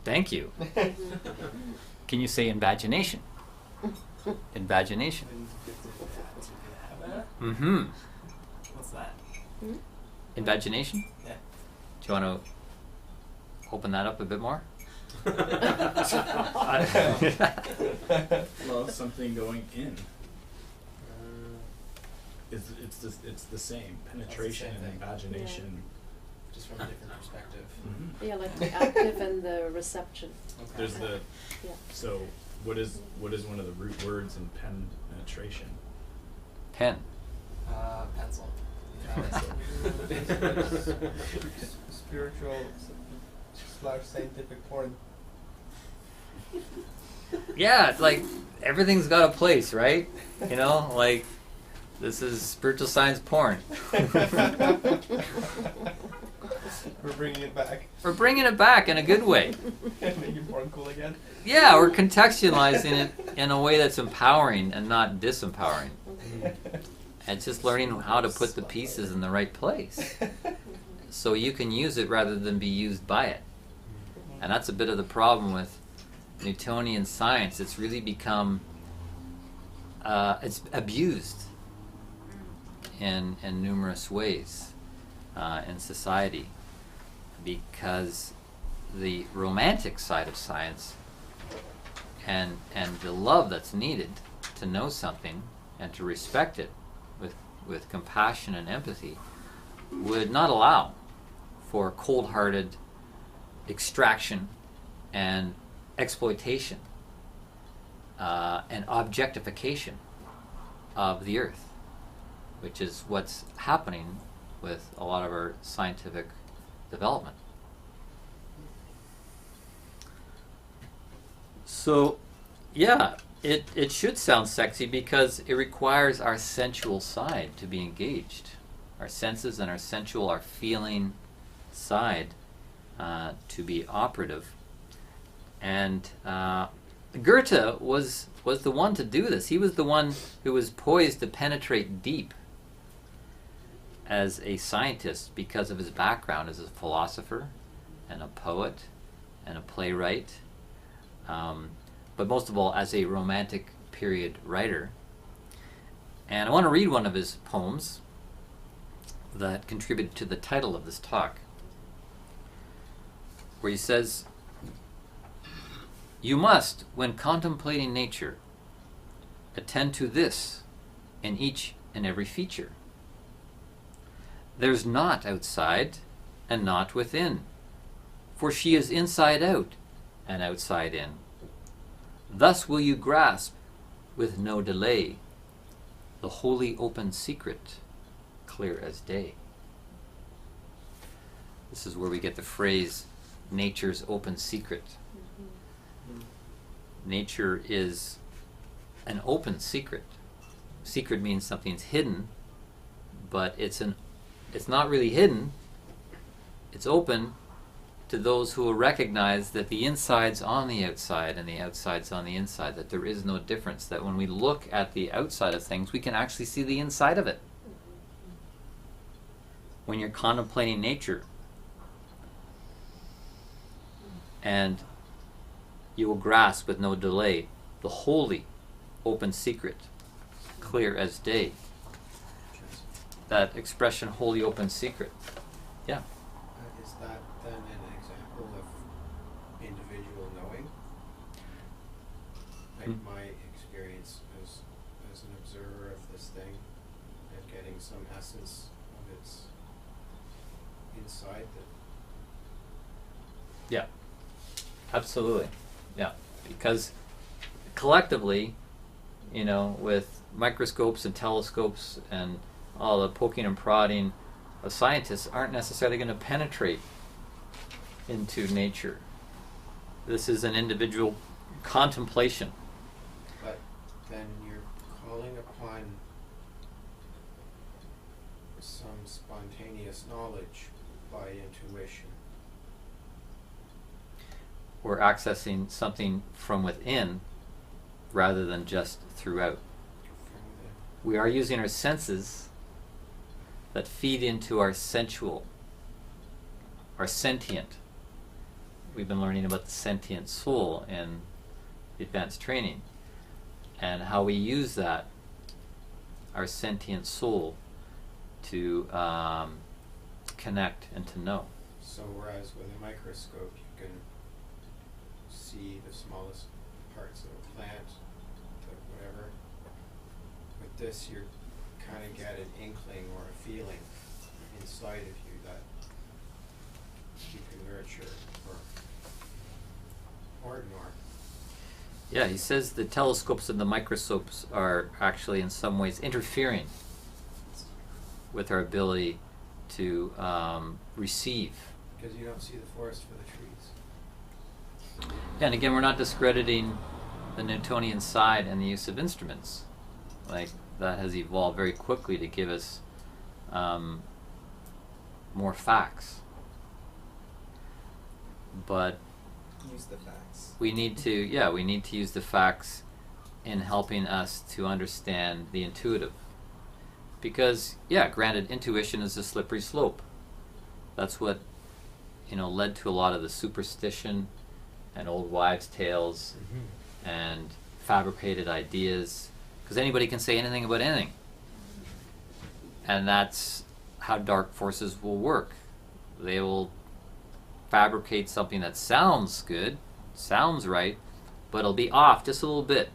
Thank you. Can you say invagination? Invagination. Mm-hmm. What's that? Invagination? Yeah. Do you want to open that up a bit more? Well, something going in. It's the same. Penetration same and thing. invagination. Just from a different perspective. Mhm. Yeah, like the active and the reception. Okay. There's the Yeah. so what is one of the root words in penetration? Pen. Pencil. Spiritual slash scientific porn. Yeah, it's like everything's got a place, right? You know, like this is spiritual science porn. We're bringing it back. We're bringing it back in a good way. Making porn cool again. Yeah, we're contextualizing it in a way that's empowering and not disempowering. And just learning how to put the pieces in the right place so you can use it rather than be used by it. And that's a bit of the problem with Newtonian science. It's really become it's abused in numerous ways in society, because the romantic side of science and the love that's needed to know something and to respect it with compassion and empathy would not allow for cold-hearted extraction and exploitation and objectification of the earth, which is what's happening with a lot of our scientific development. So, yeah, it should sound sexy because it requires our sensual side to be engaged. Our senses and our sensual, our feeling side to be operative. And Goethe was the one to do this. He was the one who was poised to penetrate deep as a scientist because of his background as a philosopher and a poet and a playwright, but most of all as a Romantic period writer. And I want to read one of his poems that contributed to the title of this talk, where he says, "You must, when contemplating nature, attend to this in each and every feature. There's naught outside and naught within, for she is inside out and outside in. Thus will you grasp, with no delay, the wholly open secret clear as day. This is where we get the phrase, nature's open secret. Nature is an open secret. Secret means something's hidden, but it's not really hidden. It's open to those who will recognize that the inside's on the outside and the outside's on the inside, that there is no difference, that when we look at the outside of things, we can actually see the inside of it. When you're contemplating nature, and you will grasp with no delay the holy open secret, clear as day. That expression, holy open secret. Yeah. Is that then an example of individual knowing? Like my experience as an observer of this thing and getting some essence of its inside that. Yeah. Absolutely. Yeah. Because collectively, you know, with microscopes and telescopes and all the poking and prodding of scientists aren't necessarily going to penetrate into nature. This is an individual contemplation. But then you're calling upon some spontaneous knowledge by intuition. We're accessing something from within rather than just throughout. We are using our senses that feed into our sensual, our sentient. We've been learning about the sentient soul in the advanced training and how we use that, our sentient soul, to connect and to know. So whereas with a microscope you can see the smallest parts of a plant, whatever, with this you're kind of get an inkling or a feeling inside of you that you can nurture or ignore. Yeah, he says the telescopes and the microscopes are actually in some ways interfering with our ability to receive. Because you don't see the forest for the trees. Yeah, and again, we're not discrediting the Newtonian side and the use of instruments. Like, that has evolved very quickly to give us more facts. But Use the facts. we need to use the facts in helping us to understand the intuitive. Because, yeah, granted, intuition is a slippery slope. That's what, you know, led to a lot of the superstition and old wives' tales and fabricated ideas. Because anybody can say anything about anything. And that's how dark forces will work. They will fabricate something that sounds good, sounds right, but it'll be off just a little bit.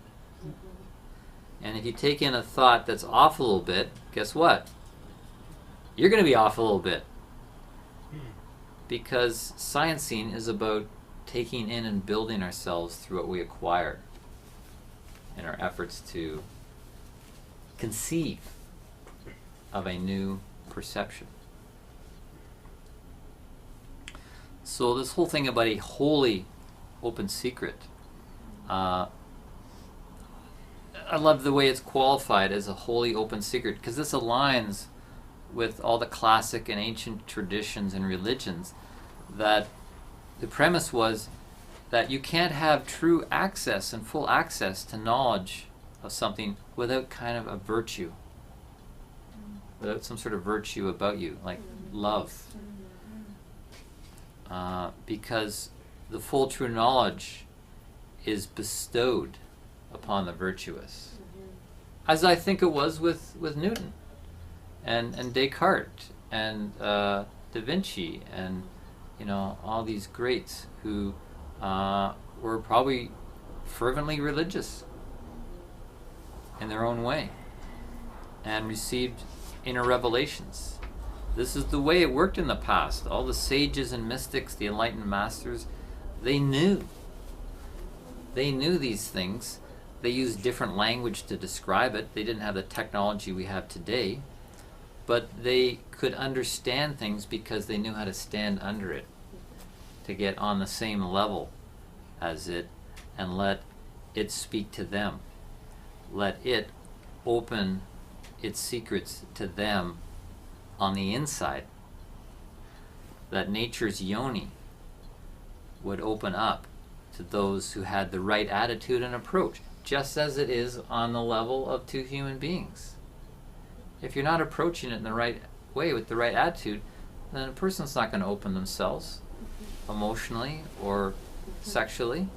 And if you take in a thought that's off a little bit, guess what? You're going to be off a little bit. Because sciencing is about taking in and building ourselves through what we acquire in our efforts to conceive of a new perception. So this whole thing about a holy open secret, I love the way it's qualified as a holy open secret, because this aligns with all the classic and ancient traditions and religions, that the premise was that you can't have true access and full access to knowledge of something without kind of a virtue, without some sort of virtue about you, like love. Because the full true knowledge is bestowed upon the virtuous. As I think it was with Newton and Descartes and DaVinci and, you know, all these greats who were probably fervently religious in their own way and received inner revelations. This is the way it worked in the past. All the sages and mystics, the enlightened masters, they knew. They knew these things. They used different language to describe it. They didn't have the technology we have today. but they could understand things because they knew how to stand under it, to get on the same level as it, and let it speak to them. Let it open its secrets to them on the inside. That nature's yoni would open up to those who had the right attitude and approach, just as it is on the level of two human beings. If you're not approaching it in the right way with the right attitude, then a person's not going to open themselves emotionally or sexually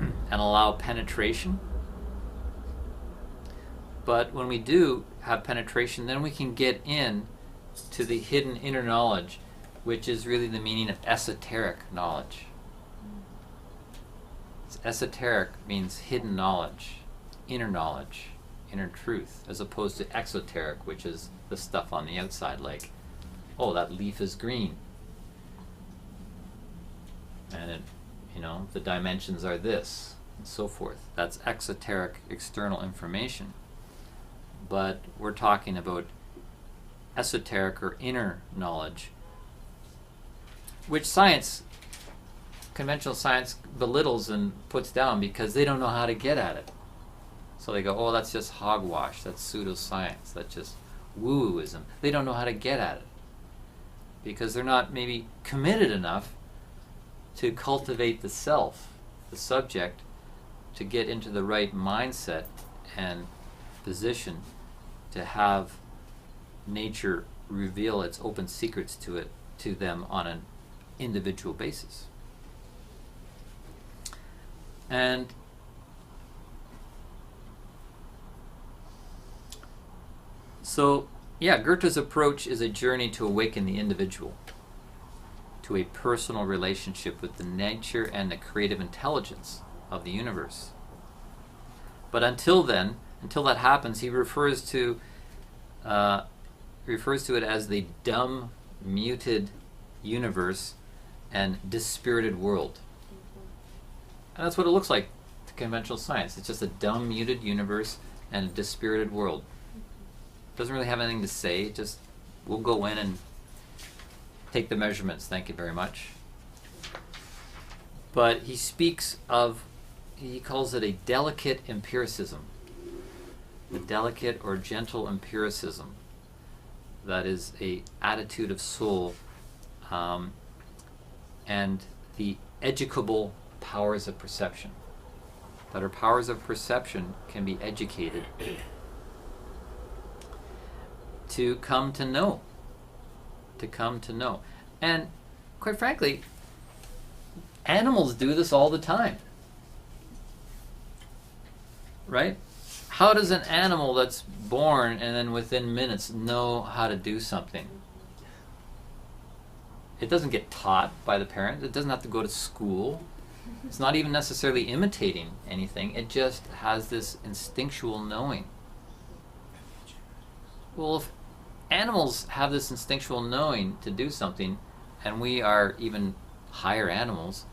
and allow penetration. But when we do have penetration, then we can get in to the hidden inner knowledge, which is really the meaning of esoteric knowledge. Esoteric means hidden knowledge, inner truth, as opposed to exoteric, which is the stuff on the outside, like, oh, that leaf is green, and it, the dimensions are this, and so forth. That's exoteric, external information. But we're talking about esoteric or inner knowledge, which science, conventional science, belittles and puts down because they don't know how to get at it. So they go, oh, that's just hogwash, that's pseudoscience, that's just woo-wooism. They don't know how to get at it because they're not maybe committed enough to cultivate the self, the subject, to get into the right mindset and position to have nature reveal its open secrets to them on an individual basis. And so, Goethe's approach is a journey to awaken the individual to a personal relationship with the nature and the creative intelligence of the universe. But until then, until that happens, he refers to it as the dumb, muted universe and dispirited world. And that's what it looks like to conventional science. It's just a dumb, muted universe and a dispirited world. Doesn't really have anything to say. Just, we'll go in and take the measurements. Thank you very much. But he speaks of, he calls it a delicate empiricism. A delicate or gentle empiricism. That is a attitude of soul, and the educable powers of perception. That our powers of perception can be educated to come to know. To come to know. And quite frankly, animals do this all the time. Right? How does an animal that's born and then within minutes know how to do something? It doesn't get taught by the parent. It doesn't have to go to school. It's not even necessarily imitating anything. It just has this instinctual knowing. Well, if animals have this instinctual knowing to do something, and we are even higher animals,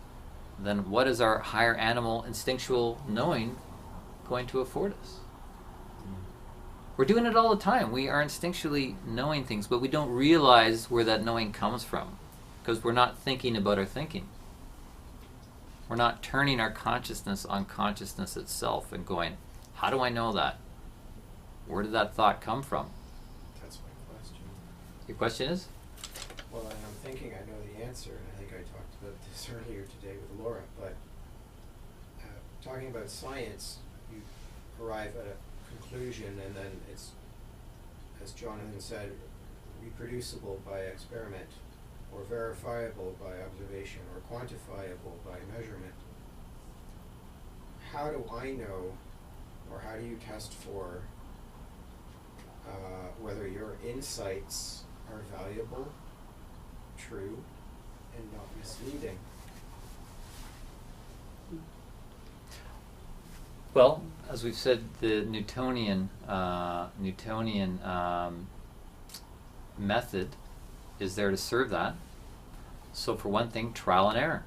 then what is our higher animal instinctual knowing going to afford us? We're doing it all the time. We are instinctually knowing things, but we don't realize where that knowing comes from because we're not thinking about our thinking. We're not turning our consciousness on consciousness itself and going, how do I know that? Where did that thought come from? That's my question. Your question is? Well, and I'm thinking I know the answer, and I think I talked about this earlier today with Laura, but talking about science, you arrive at a conclusion, and then it's, as Jonathan said, reproducible by experiment, or verifiable by observation, or quantifiable by measurement. How do I know, or how do you test for whether your insights are valuable, true, and not misleading? Well, as we've said, the Newtonian method is there to serve that. So for one thing, trial and error.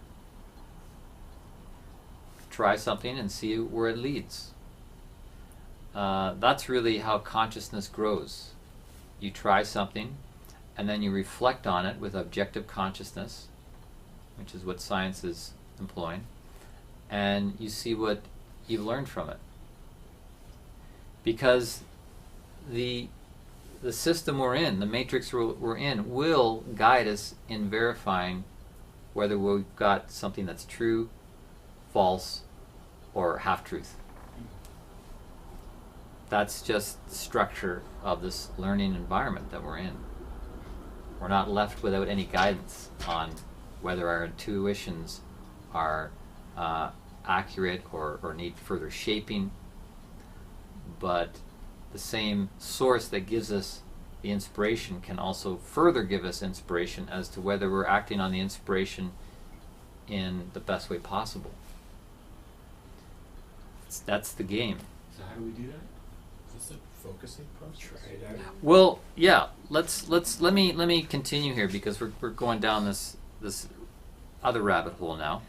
Try something and see where it leads. that's really how consciousness grows. You try something, and then you reflect on it with objective consciousness, which is what science is employing, and you see what you've learned from it. Because the system we're in, the matrix we're in, will guide us in verifying whether we've got something that's true, false, or half-truth. That's just the structure of this learning environment that we're in. We're not left without any guidance on whether our intuitions are accurate or need further shaping, but the same source that gives us the inspiration can also further give us inspiration as to whether we're acting on the inspiration in the best way possible. That's the game. So how do we do that? Is this a focusing process? Try it out. Well, yeah. Let me continue here because we're going down this other rabbit hole now.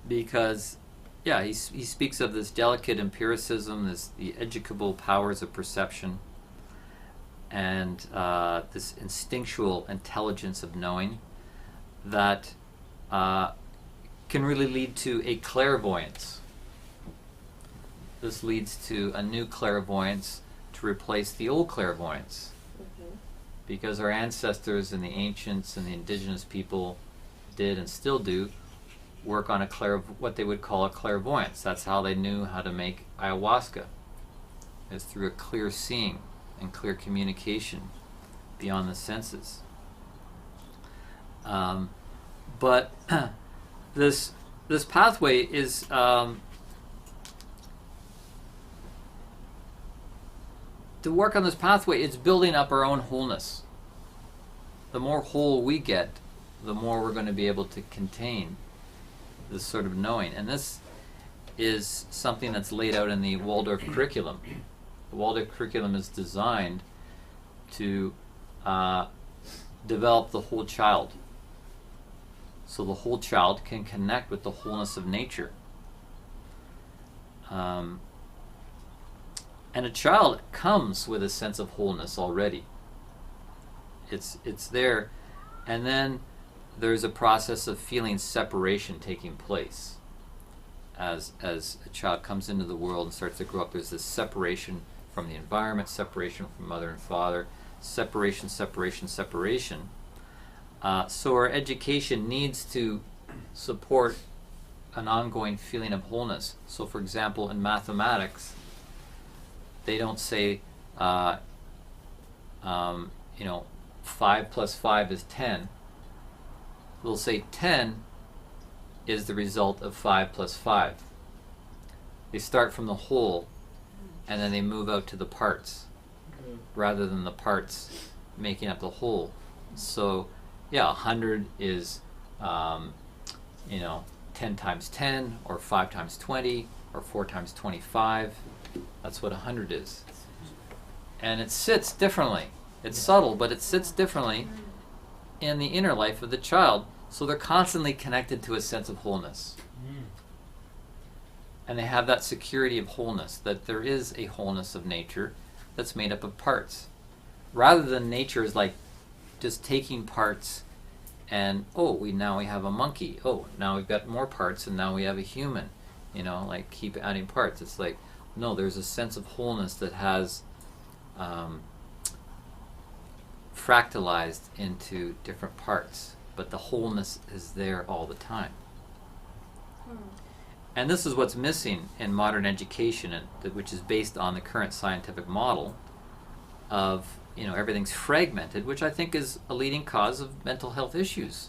Because yeah, he speaks of this delicate empiricism, the educable powers of perception, and this instinctual intelligence of knowing that can really lead to a clairvoyance. This leads to a new clairvoyance to replace the old clairvoyance. Mm-hmm. Because our ancestors and the ancients and the indigenous people did and still do work on what they would call a clairvoyance. That's how they knew how to make ayahuasca, is through a clear seeing and clear communication beyond the senses. But this pathway is to work on this pathway, it's building up our own wholeness. The more whole we get, the more we're going to be able to contain this sort of knowing. And this is something that's laid out in the Waldorf curriculum. The Waldorf curriculum is designed to develop the whole child. So the whole child can connect with the wholeness of nature. And a child comes with a sense of wholeness already. It's there. And then there's a process of feeling separation taking place. As a child comes into the world and starts to grow up, there's this separation from the environment, separation from mother and father, separation. So our education needs to support an ongoing feeling of wholeness. So for example, in mathematics, they don't say, 5 plus 5 is 10. They'll say 10 is the result of 5 plus 5. They start from the whole, and then they move out to the parts, rather than the parts making up the whole. So, yeah, 100 is, 10 times 10, or 5 times 20, or 4 times 25. That's what 100 is. And it sits differently. It's subtle, but it sits differently in the inner life of the child. So they're constantly connected to a sense of wholeness. And they have that security of wholeness, that there is a wholeness of nature that's made up of parts. Rather than nature is like just taking parts and, now we have a monkey. Oh, now we've got more parts and now we have a human. Like keep adding parts. It's like, no, there's a sense of wholeness that has fractalized into different parts, but the wholeness is there all the time. And this is what's missing in modern education, which is based on the current scientific model of everything's fragmented, which I think is a leading cause of mental health issues,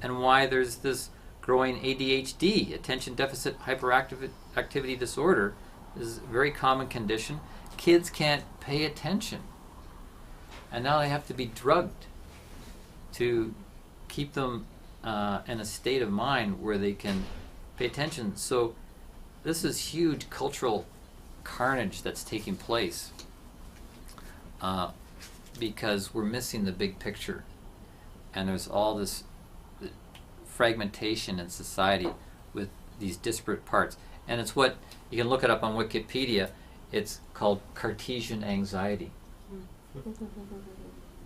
and why there's this growing ADHD, attention deficit hyperactivity disorder, is a very common condition. Kids can't pay attention, and now they have to be drugged to keep them in a state of mind where they can pay attention. So this is huge cultural carnage that's taking place because we're missing the big picture, and there's all this fragmentation in society with these disparate parts. And it's what, you can look it up on Wikipedia, it's called Cartesian anxiety.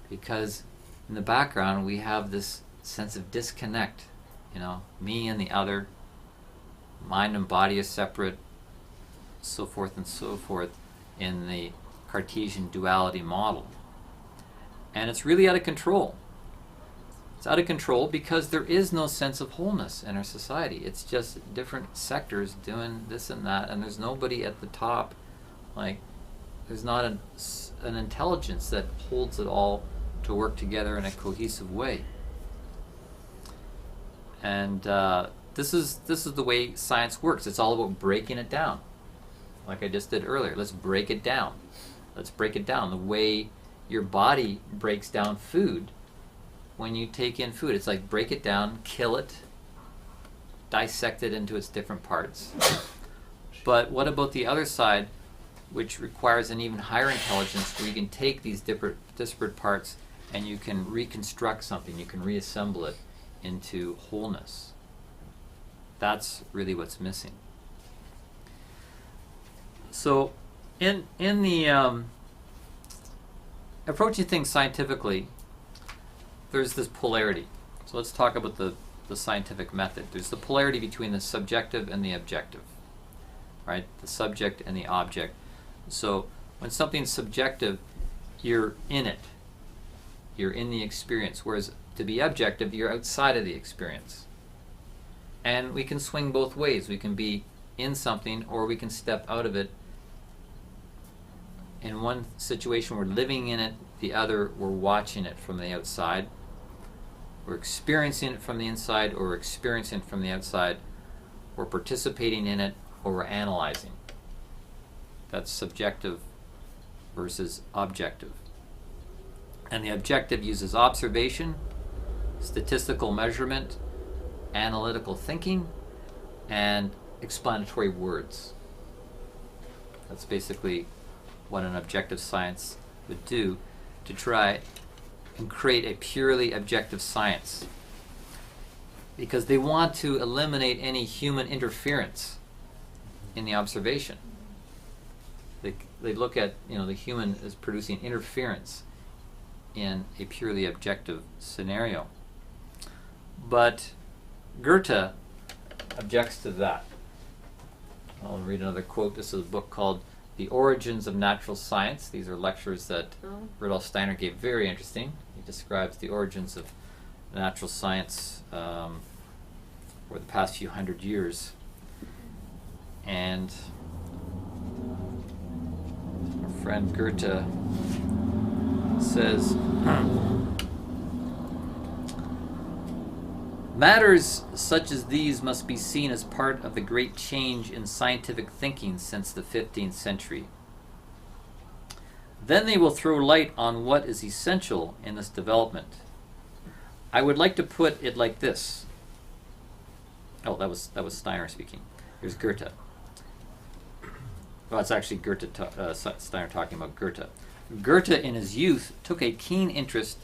Because in the background we have this sense of disconnect, you know, me and the other, mind and body is separate, so forth and so forth in the Cartesian duality model. And it's really out of control. It's out of control because there is no sense of wholeness in our society. It's just different sectors doing this and that, and there's nobody at the top. Like, there's not an intelligence that holds it all to work together in a cohesive way. And this is the way science works. It's all about breaking it down, like I just did earlier. Let's break it down. Let's break it down. The way your body breaks down food when you take in food. It's like break it down, kill it, dissect it into its different parts. But what about the other side, which requires an even higher intelligence, where you can take these disparate parts and you can reconstruct something, you can reassemble it into wholeness. That's really what's missing. So in the approaching things scientifically, there's this polarity. So let's talk about the scientific method. There's the polarity between the subjective and the objective, right? The subject and the object. So when something's subjective, you're in it. You're in the experience. Whereas to be objective, you're outside of the experience. And we can swing both ways. We can be in something, or we can step out of it. In one situation, we're living in it. The other, we're watching it from the outside. We're experiencing it from the inside, or we're experiencing it from the outside. We're participating in it, or we're analyzing. That's subjective versus objective. And the objective uses observation, statistical measurement, analytical thinking, and explanatory words. That's basically what an objective science would do to try and create a purely objective science. Because they want to eliminate any human interference in the observation. They look at, the human as producing interference in a purely objective scenario. But Goethe objects to that. I'll read another quote. This is a book called The Origins of Natural Science. These are lectures that Rudolf Steiner gave. Very interesting. He describes the origins of natural science for the past few hundred years. And our friend Goethe says, matters such as these must be seen as part of the great change in scientific thinking since the 15th century. Then they will throw light on what is essential in this development. I would like to put it like this. Oh, that was Steiner speaking. Here's Goethe. Well, it's actually Steiner talking about Goethe. Goethe in his youth took a keen interest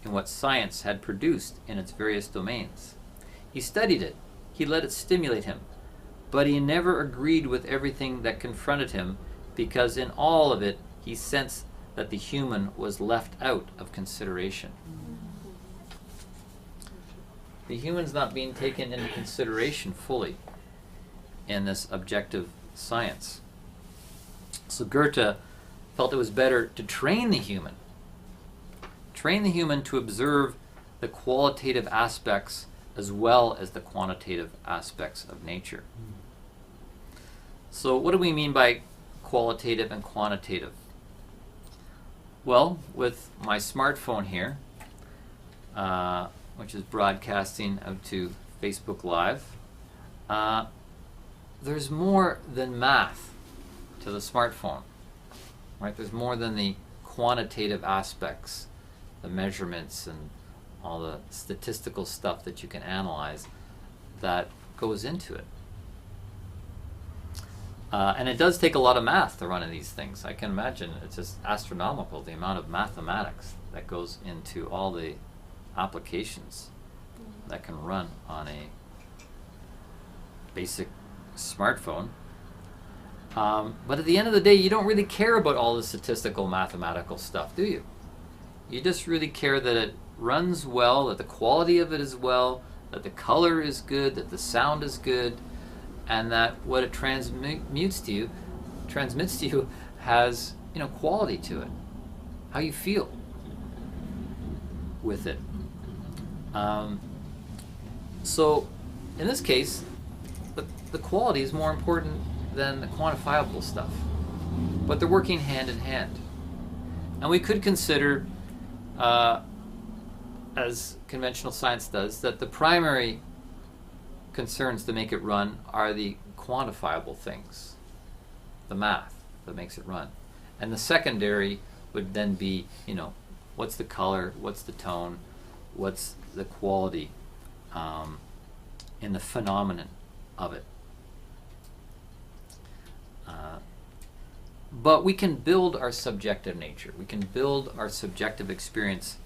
in what science had produced in its various domains. He studied it, he let it stimulate him, but he never agreed with everything that confronted him, because in all of it he sensed that the human was left out of consideration. The human's not being taken into consideration fully in this objective science. So Goethe felt it was better to train the human to observe the qualitative aspects as well as the quantitative aspects of nature. So what do we mean by qualitative and quantitative? Well, with my smartphone here, which is broadcasting out to Facebook Live, there's more than math to the smartphone, right? There's more than the quantitative aspects, the measurements and all the statistical stuff that you can analyze that goes into it. And it does take a lot of math to run in these things. I can imagine it's just astronomical, the amount of mathematics that goes into all the applications that can run on a basic smartphone. But at the end of the day, you don't really care about all the statistical mathematical stuff, do you? You just really care that it runs well, that the quality of it is well, that the color is good, that the sound is good, and that what it transmits to you has, quality to it. How you feel with it. So in this case, the quality is more important than the quantifiable stuff. But they're working hand in hand. And we could consider, as conventional science does, that the primary concerns to make it run are the quantifiable things, the math that makes it run. And the secondary would then be, what's the color, what's the tone, what's the quality in the phenomenon of it. But we can build our subjective nature. We can build our subjective experience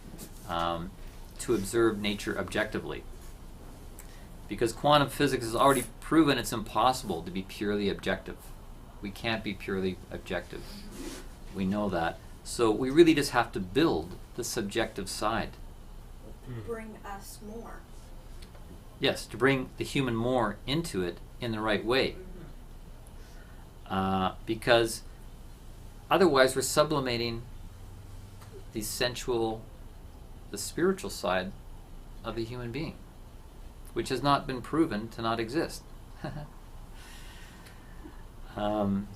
to observe nature objectively. Because quantum physics has already proven it's impossible to be purely objective. We can't be purely objective. We know that. So we really just have to build the subjective side. Bring us more. Yes, to bring the human more into it in the right way. Because otherwise we're sublimating the sensual, the spiritual side of the human being, which has not been proven to not exist. And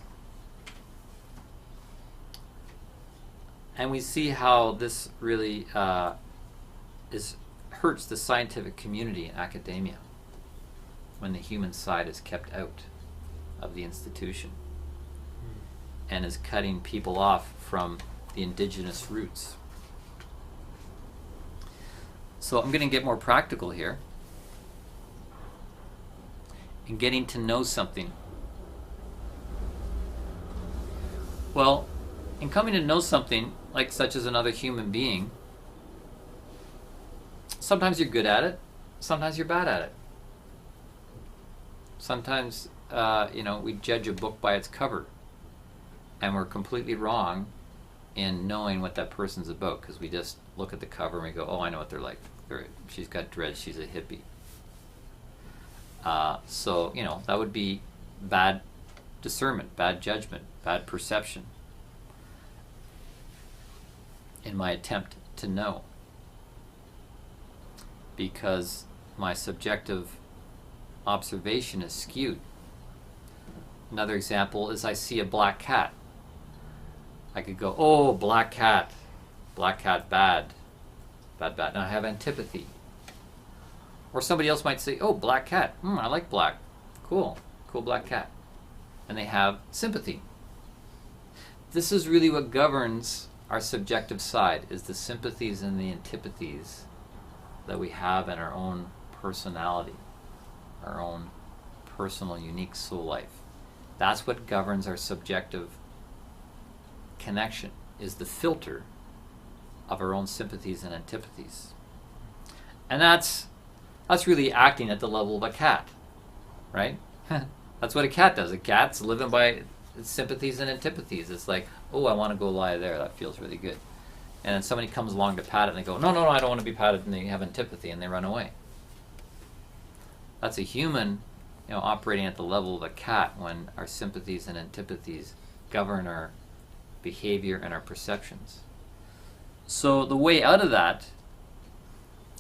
we see how this really hurts the scientific community in academia when the human side is kept out of the institution and is cutting people off from the indigenous roots. So I'm going to get more practical here. In getting to know something. Well, in coming to know something, like such as another human being, sometimes you're good at it, sometimes you're bad at it. Sometimes, we judge a book by its cover, and we're completely wrong in knowing what that person's about, because we just look at the cover and we go, oh, I know what they're like. She's got dreads, she's a hippie. So, that would be bad discernment, bad judgment, bad perception in my attempt to know. Because my subjective observation is skewed. Another example is I see a black cat. I could go, oh, black cat, bad, bad. And I have antipathy. Or somebody else might say, oh, black cat, I like black, cool black cat. And they have sympathy. This is really what governs our subjective side, is the sympathies and the antipathies that we have in our own personality, our own personal, unique soul life. That's what governs our subjective connection, is the filter of our own sympathies and antipathies. And that's really acting at the level of a cat, right? That's what a cat does. A cat's living by its sympathies and antipathies. It's like, oh, I want to go lie there. That feels really good. And then somebody comes along to pat it, and they go, no, I don't want to be patted, and they have antipathy, and they run away. That's a human, operating at the level of a cat when our sympathies and antipathies govern our behavior and our perceptions. So the way out of that,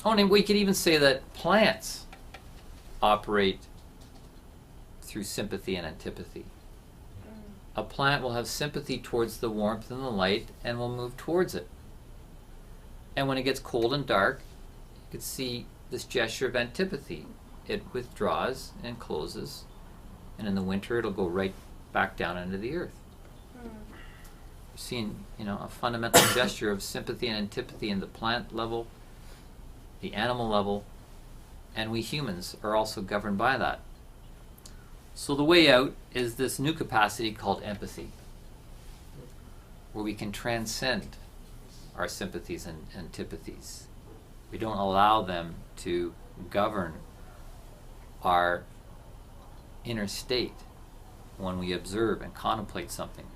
and we could even say that plants operate through sympathy and antipathy. A plant will have sympathy towards the warmth and the light and will move towards it. And when it gets cold and dark, you can see this gesture of antipathy. It withdraws and closes, and in the winter it'll go right back down into the earth. We're seeing, a fundamental gesture of sympathy and antipathy in the plant level, the animal level, and we humans are also governed by that. So the way out is this new capacity called empathy, where we can transcend our sympathies and antipathies. We don't allow them to govern our inner state when we observe and contemplate something.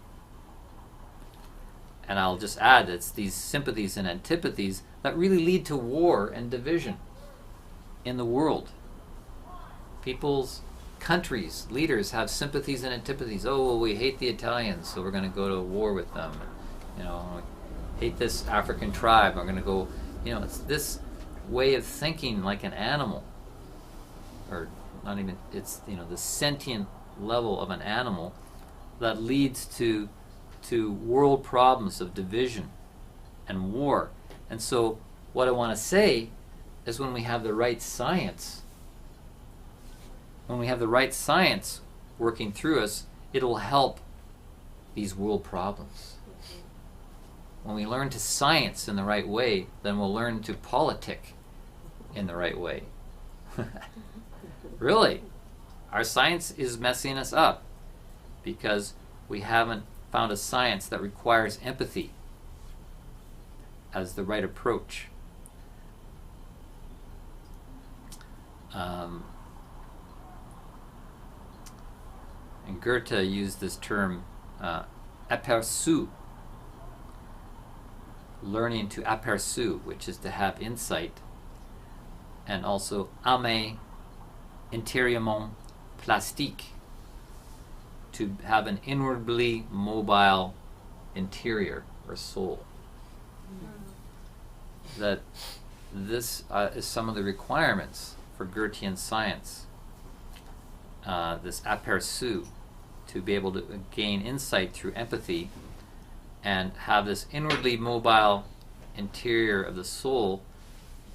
And I'll just add, it's these sympathies and antipathies that really lead to war and division in the world. People's countries, leaders have sympathies and antipathies. Oh, well, we hate the Italians, so we're going to go to war with them. You know, we hate this African tribe, we're going to go, you know, it's this way of thinking like an animal. Or not even, it's, you know, the sentient level of an animal that leads to world problems of division and war. And so what I want to say is when we have the right science, working through us, it'll help these world problems. When we learn to science in the right way, then we'll learn to politic in the right way. Really, our science is messing us up because we haven't found a science that requires empathy as the right approach. And Goethe used this term, aperçu, learning to aperçu, which is to have insight, and also ame intérieurement plastique, to have an inwardly mobile interior or soul. That this is some of the requirements for Goethean science. This aperçu, to be able to gain insight through empathy and have this inwardly mobile interior of the soul,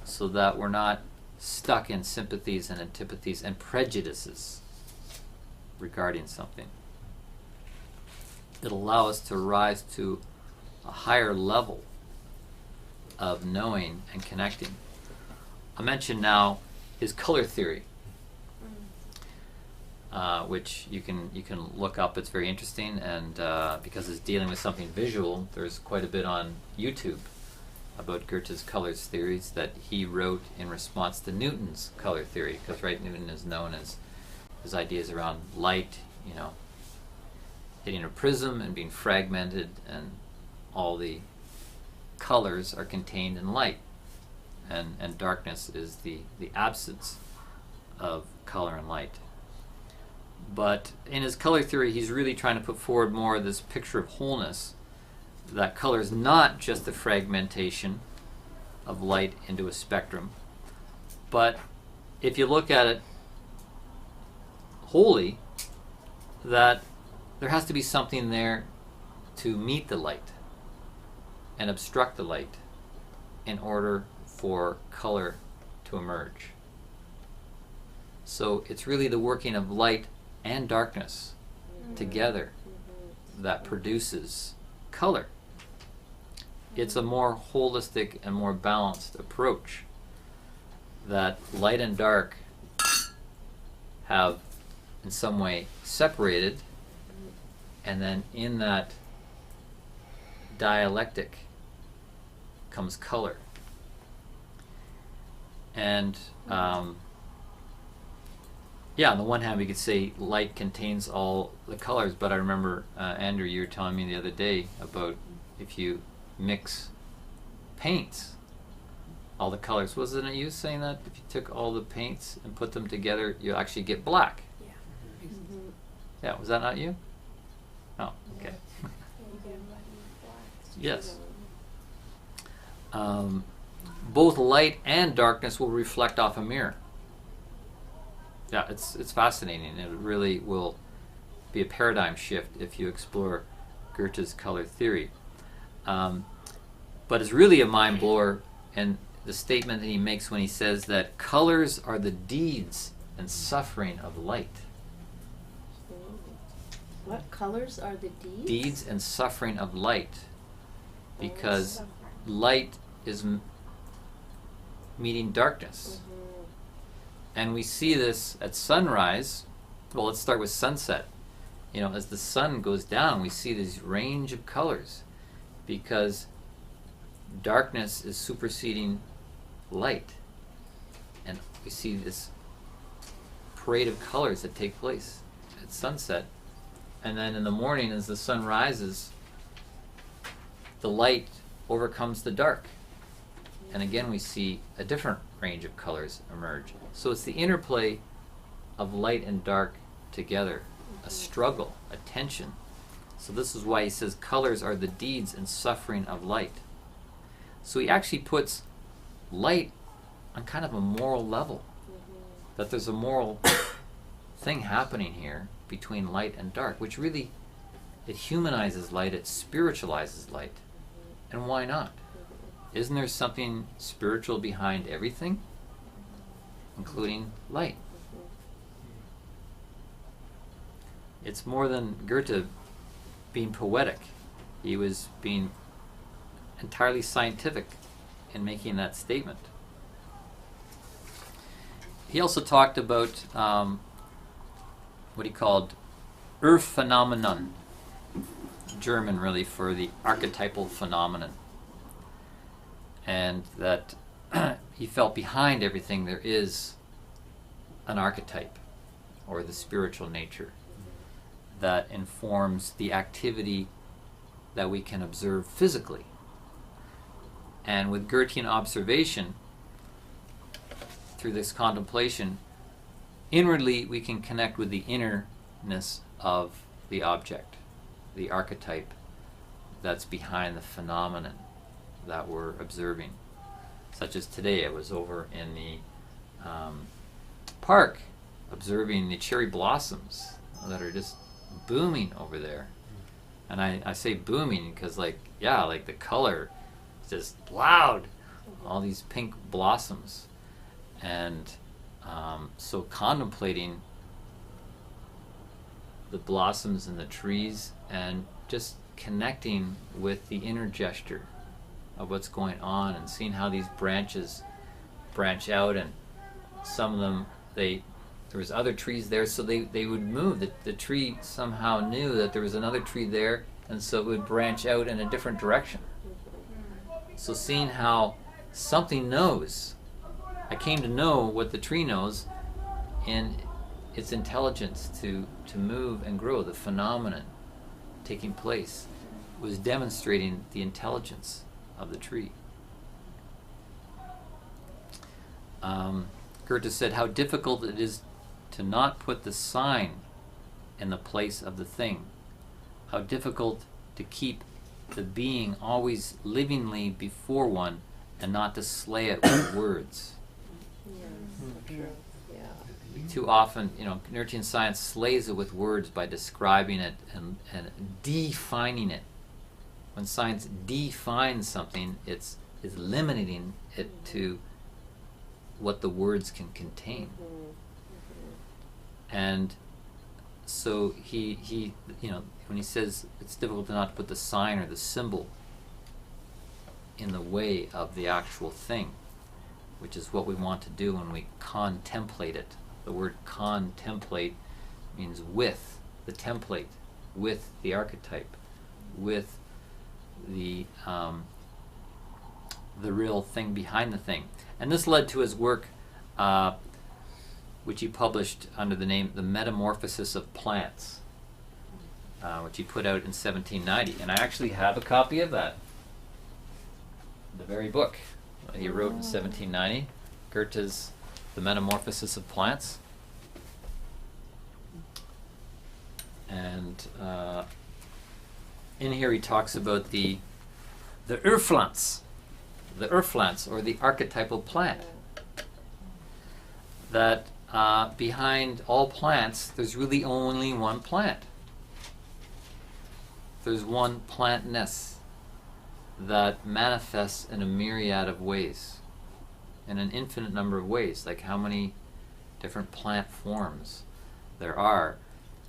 so that we're not stuck in sympathies and antipathies and prejudices regarding something. It'll allow us to rise to a higher level of knowing and connecting. I mention now his color theory, which you can look up. It's very interesting, and because it's dealing with something visual, there's quite a bit on YouTube about Goethe's colors theories that he wrote in response to Newton's color theory, because Newton is known as his ideas around light, you know, hitting a prism and being fragmented, and all the colors are contained in light, and darkness is the absence of color and light. But in his color theory, he's really trying to put forward more of this picture of wholeness, that color is not just the fragmentation of light into a spectrum, but if you look at it wholly, that there has to be something there to meet the light and obstruct the light in order for color to emerge. So it's really the working of light and darkness together that produces color. It's a more holistic and more balanced approach, that light and dark have in some way separated, and then in that dialectic comes color. And yeah, on the one hand we could say light contains all the colors, but I remember, Andrew, you were telling me the other day about if you mix paints, all the colors, wasn't it you saying that if you took all the paints and put them together, you actually get black? Yeah. Yeah, was that not you? Oh, okay. Yes. Both light and darkness will reflect off a mirror. Yeah, it's fascinating. It really will be a paradigm shift if you explore Goethe's color theory. But it's really a mind blower, and the statement that he makes when he says that colors are the deeds and suffering of light. What colors are the deeds? Deeds and suffering of light, because light is meeting darkness. And we see this at sunrise. Well, let's start with sunset. You know, as the sun goes down, we see this range of colors, because darkness is superseding light. And we see this parade of colors that take place at sunset. And then in the morning, as the sun rises, the light overcomes the dark. And again, we see a different range of colors emerge. So it's the interplay of light and dark together, a struggle, a tension. So this is why he says colors are the deeds and suffering of light. So he actually puts light on kind of a moral level, that there's a moral thing happening here between light and dark, which really, it humanizes light, it spiritualizes light. And why not? Isn't there something spiritual behind everything, including light? It's more than Goethe being poetic. He was being entirely scientific in making that statement. He also talked about what he called Urphänomenon, German really for the archetypal phenomenon. And that he felt behind everything there is an archetype, or the spiritual nature, that informs the activity that we can observe physically. And with Goethean observation, through this contemplation, inwardly we can connect with the innerness of the object, the archetype that's behind the phenomenon that we're observing. Such as today, I was over in the park observing the cherry blossoms that are just booming over there. And I say booming because like the color is just loud, all these pink blossoms. And so contemplating the blossoms and the trees and just connecting with the inner gesture of what's going on and seeing how these branches branch out, and some of them, there was other trees there, so they would move. The tree somehow knew that there was another tree there, and so it would branch out in a different direction. So seeing how something knows. I came to know what the tree knows in its intelligence to move and grow. The phenomenon taking place was demonstrating the intelligence of the tree. Goethe said how difficult it is to not put the sign in the place of the thing. How difficult to keep the being always livingly before one and not to slay it with words. Too often, Newtonian Science slays it with words by describing it and defining it. When science defines something, it's limiting it to what the words can contain. And so he when he says it's difficult to not put the sign or the symbol in the way of the actual thing, which is what we want to do when we contemplate it. The word contemplate means with the template, with the archetype, with the real thing behind the thing. And this led to his work, which he published under the name The Metamorphosis of Plants, which he put out in 1790. And I actually have a copy of that, the very book he wrote in 1790, Goethe's The Metamorphosis of Plants. And in here he talks about the Urpflanz, or the archetypal plant. That behind all plants, there's really only one plant. There's one plantness that manifests in a myriad of ways, in an infinite number of ways. Like how many different plant forms there are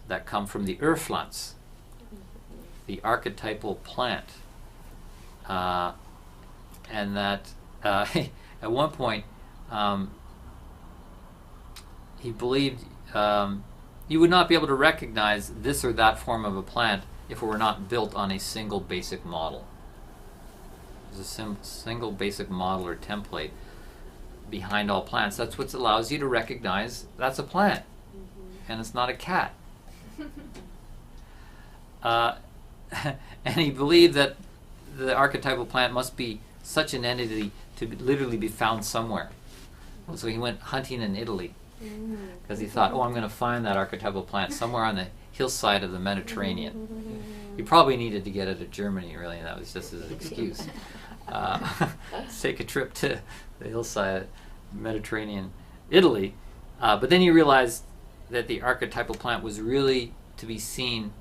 that come from the Urpflanz, the archetypal plant. And that at one point he believed you would not be able to recognize this or that form of a plant if it were not built on a single basic model. There's a single basic model or template behind all plants. That's what allows you to recognize that's a plant. and it's not a cat. And he believed that the archetypal plant must be such an entity to literally be found somewhere. So he went hunting in Italy because he thought, oh, I'm going to find that archetypal plant somewhere on the hillside of the Mediterranean. He probably needed to get it to Germany, really, and that was just his excuse. Take a trip to the hillside, Mediterranean, Italy. But then he realized that the archetypal plant was really to be seen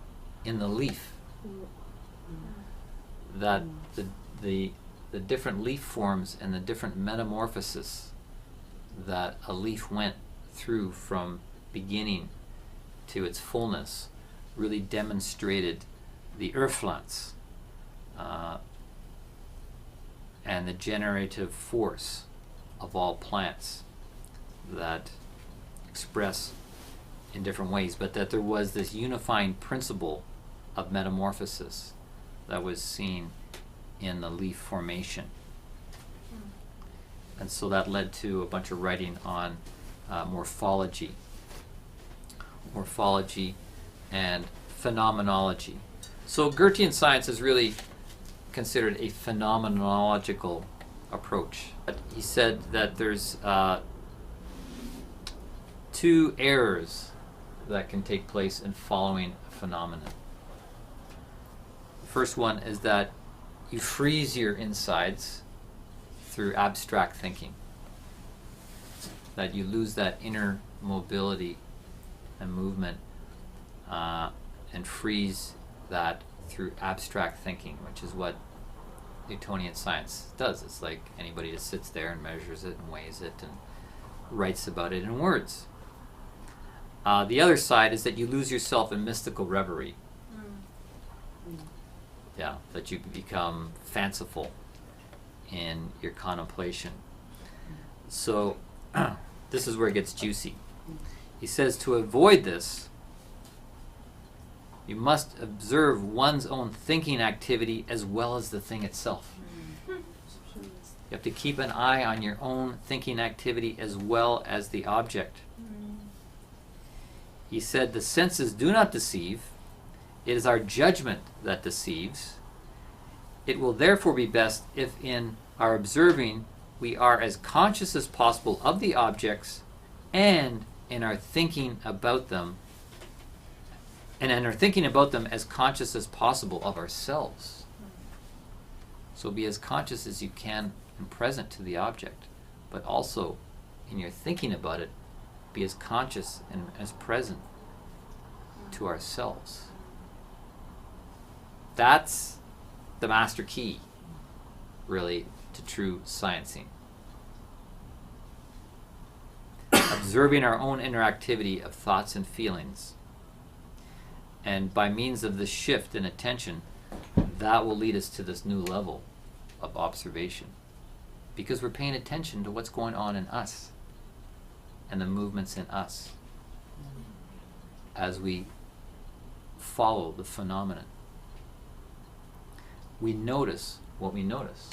in the leaf. That the different leaf forms and the different metamorphosis that a leaf went through from beginning to its fullness really demonstrated the Urpflanz and the generative force of all plants that express in different ways, but that there was this unifying principle of metamorphosis that was seen in the leaf formation. And so that led to a bunch of writing on morphology and phenomenology. So Goethean science is really considered a phenomenological approach. He said that there's two errors that can take place in following a phenomenon. The first one is that you freeze your insides through abstract thinking, that you lose that inner mobility and movement and freeze that through abstract thinking, which is what Newtonian Science does. It's like anybody just sits there and measures it and weighs it and writes about it in words. The other side is that you lose yourself in mystical reverie. Yeah, that you become fanciful in your contemplation. So this is where it gets juicy. He says to avoid this, you must observe one's own thinking activity as well as the thing itself. You have to keep an eye on your own thinking activity as well as the object. He said, the senses do not deceive. It is our judgment that deceives. It will therefore be best if in our observing we are as conscious as possible of the objects and in our thinking about them, and in our thinking about them as conscious as possible of ourselves. So be as conscious as you can and present to the object, but also in your thinking about it, be as conscious and as present to ourselves. That's the master key, really, to true sciencing. Observing our own interactivity of thoughts and feelings. And by means of this shift in attention, that will lead us to this new level of observation. Because we're paying attention to what's going on in us and the movements in us as we follow the phenomenon. We notice what we notice.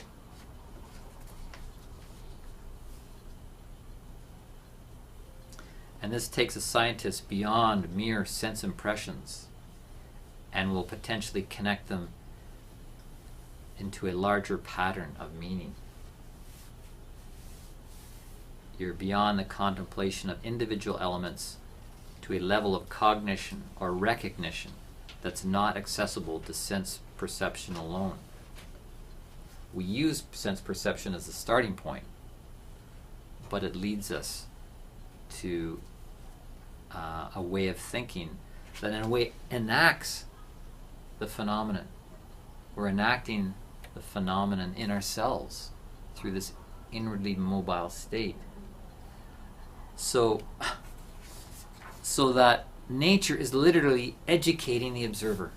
And this takes a scientist beyond mere sense impressions and will potentially connect them into a larger pattern of meaning. You're beyond the contemplation of individual elements to a level of cognition or recognition that's not accessible to sense perception alone. We use sense perception as a starting point, but it leads us to a way of thinking that in a way enacts the phenomenon. We're enacting the phenomenon in ourselves through this inwardly mobile state. So that nature is literally educating the observer.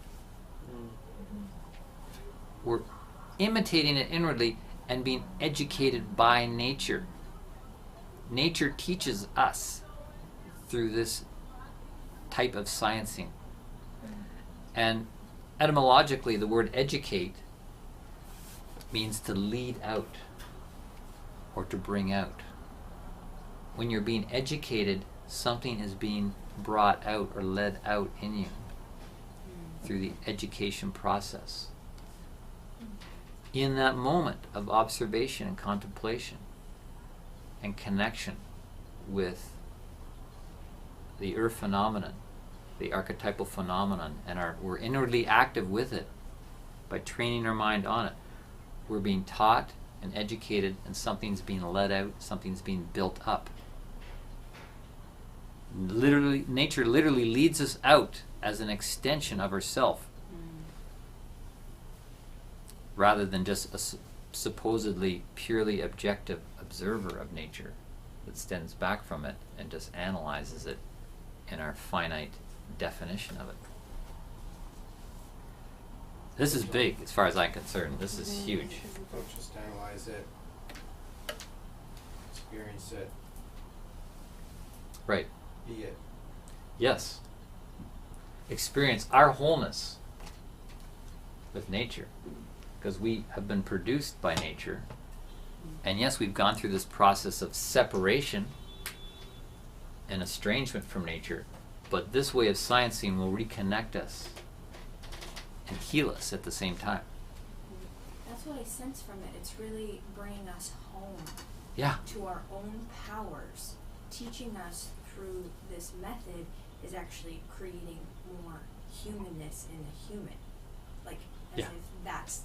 We're imitating it inwardly and being educated by nature. Nature teaches us through this type of sciencing. And etymologically, the word educate means to lead out or to bring out. When you're being educated, something is being brought out or led out in you through the education process. In that moment of observation and contemplation and connection with the earth phenomenon, the archetypal phenomenon, and we're inwardly active with it by training our mind on it. We're being taught and educated, and something's being let out, something's being built up. Literally, nature literally leads us out as an extension of herself, rather than just a supposedly purely objective observer of nature that stands back from it and just analyzes it in our finite definition of it. This is big as far as I'm concerned. This is huge. Don't just analyze it, experience it, Right. be it. Yes. Experience our wholeness with nature, because we have been produced by nature, and yes, we've gone through this process of separation and estrangement from nature, but this way of sciencing will reconnect us and heal us at the same time. That's what I sense from it. It's really bringing us home Yeah. to our own powers. Teaching us through this method is actually creating more humanness in a human. Like, as Yeah. if that's,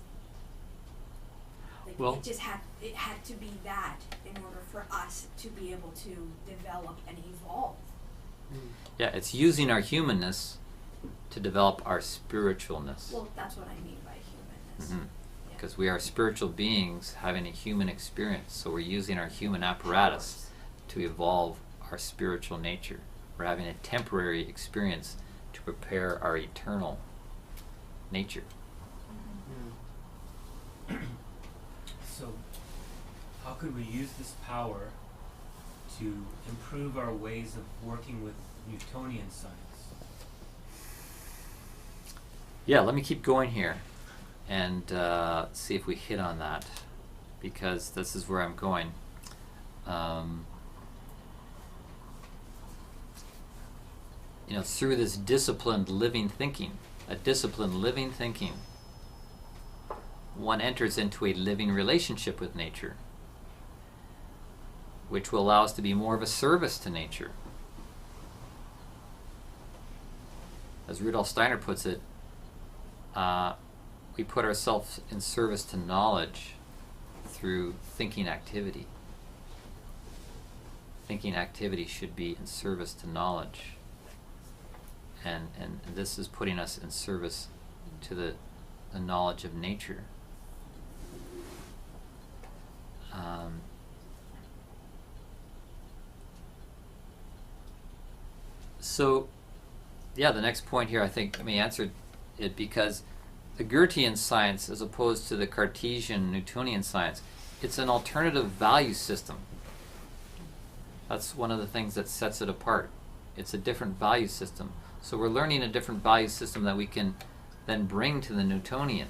like, Well- it had to be that in order for us to be able to develop and evolve. Yeah, it's using our humanness to develop our spiritualness. Well, that's what I mean by humanness. Mhm. Yeah. Because we are spiritual beings having a human experience, so we're using our human apparatus to evolve our spiritual nature. We're having a temporary experience to prepare our eternal nature. So, how could we use this power to improve our ways of working with Newtonian science? Yeah, let me keep going here and see if we hit on that, because this is where I'm going. Through this disciplined living thinking, one enters into a living relationship with nature, which will allow us to be more of a service to nature. As Rudolf Steiner puts it, we put ourselves in service to knowledge through thinking activity. Thinking activity should be in service to knowledge. And this is putting us in service to the knowledge of nature. So, yeah, the next point here, I think, let me answer it, because the Goethean science, as opposed to the Cartesian Newtonian science, it's an alternative value system. That's one of the things that sets it apart. It's a different value system. So we're learning a different value system that we can then bring to the Newtonian.